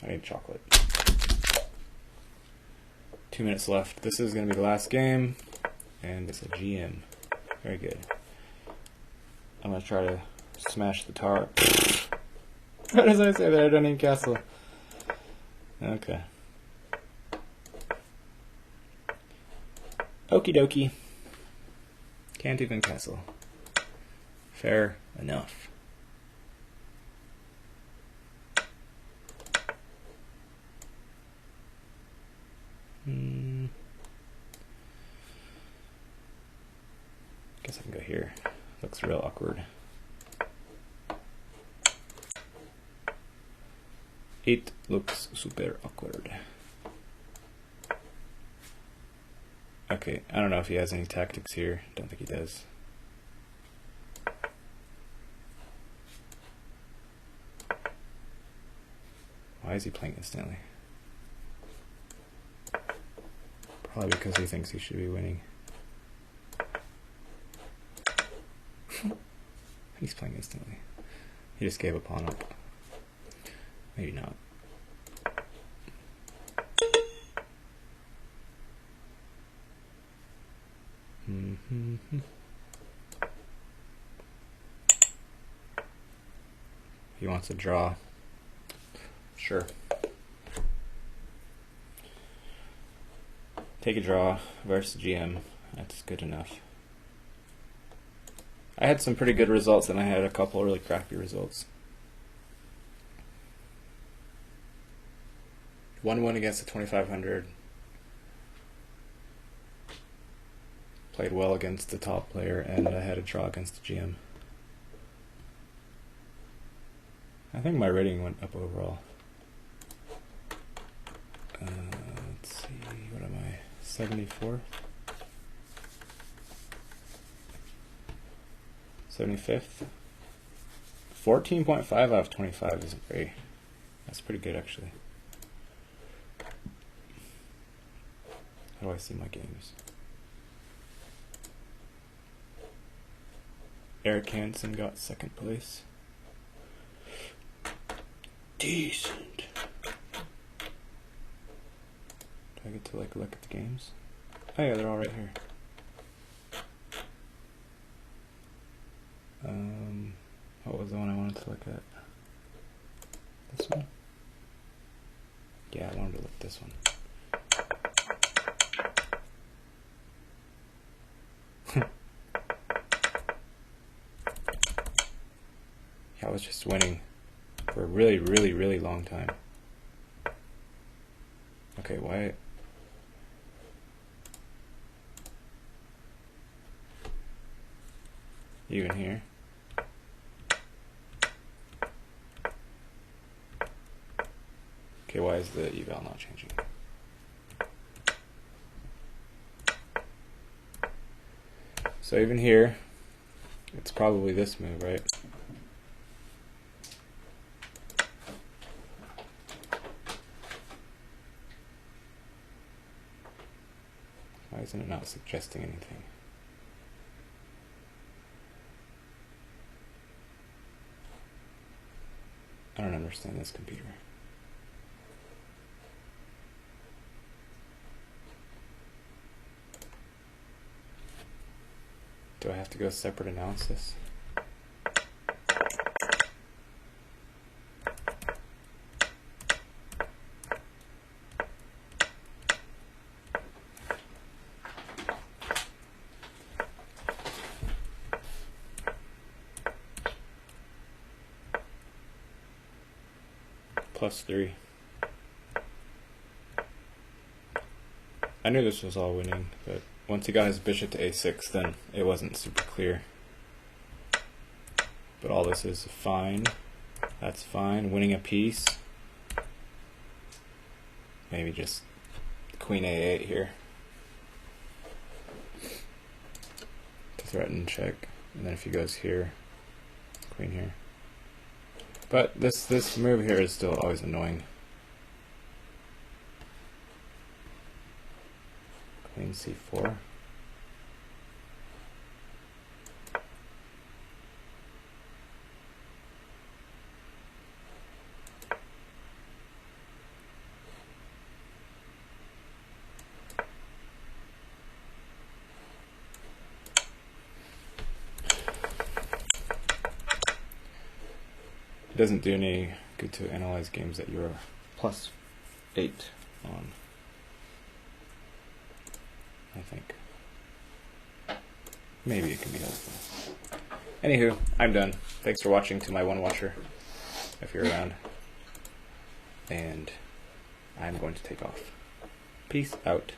A: I need chocolate. 2 minutes left. This is going to be the last game, and it's a GM. Very good. I'm going to try to smash the tower. What does I say that I don't need castle? Okay. Okie dokie. Can't even castle. Fair enough. Guess I can go here. Looks real awkward. It looks super awkward. Okay, I don't know if he has any tactics here. Don't think he does. Why is he playing instantly? Probably because he thinks he should be winning. He's playing instantly. He just gave a pawn up. Maybe not. He wants to draw. Sure. Take a draw versus GM. That's good enough. I had some pretty good results, and I had a couple really crappy results. 1-1 against the 2500. Played well against the top player, and I had a draw against the GM. I think my rating went up overall. Let's see, what am I? 74th? 75th? 14.5 out of 25 isn't very... That's pretty good, actually. How do I see my games? Eric Hansen got second place. Decent. Do I get to like look at the games? Oh yeah, they're all right here. What was the one I wanted to look at? This one? Yeah, I wanted to look at this one. I was just winning for a really, really, really long time. Okay, why? Even here. Okay, why is the eval not changing? So even here, it's probably this move, right? Why isn't it not suggesting anything? I don't understand this computer. Do I have to go separate analysis? +3. I knew this was all winning, but once he got his bishop to a6, then it wasn't super clear. But all this is fine. That's fine. Winning a piece. Maybe just queen a8 here to threaten check. And then if he goes here, queen here. But this move here is still always annoying. Queen c4. It doesn't do any good to analyze games that you're +8 on, I think. Maybe it can be helpful. Anywho, I'm done. Thanks for watching to my one watcher, if you're around. And I'm going to take off. Peace out.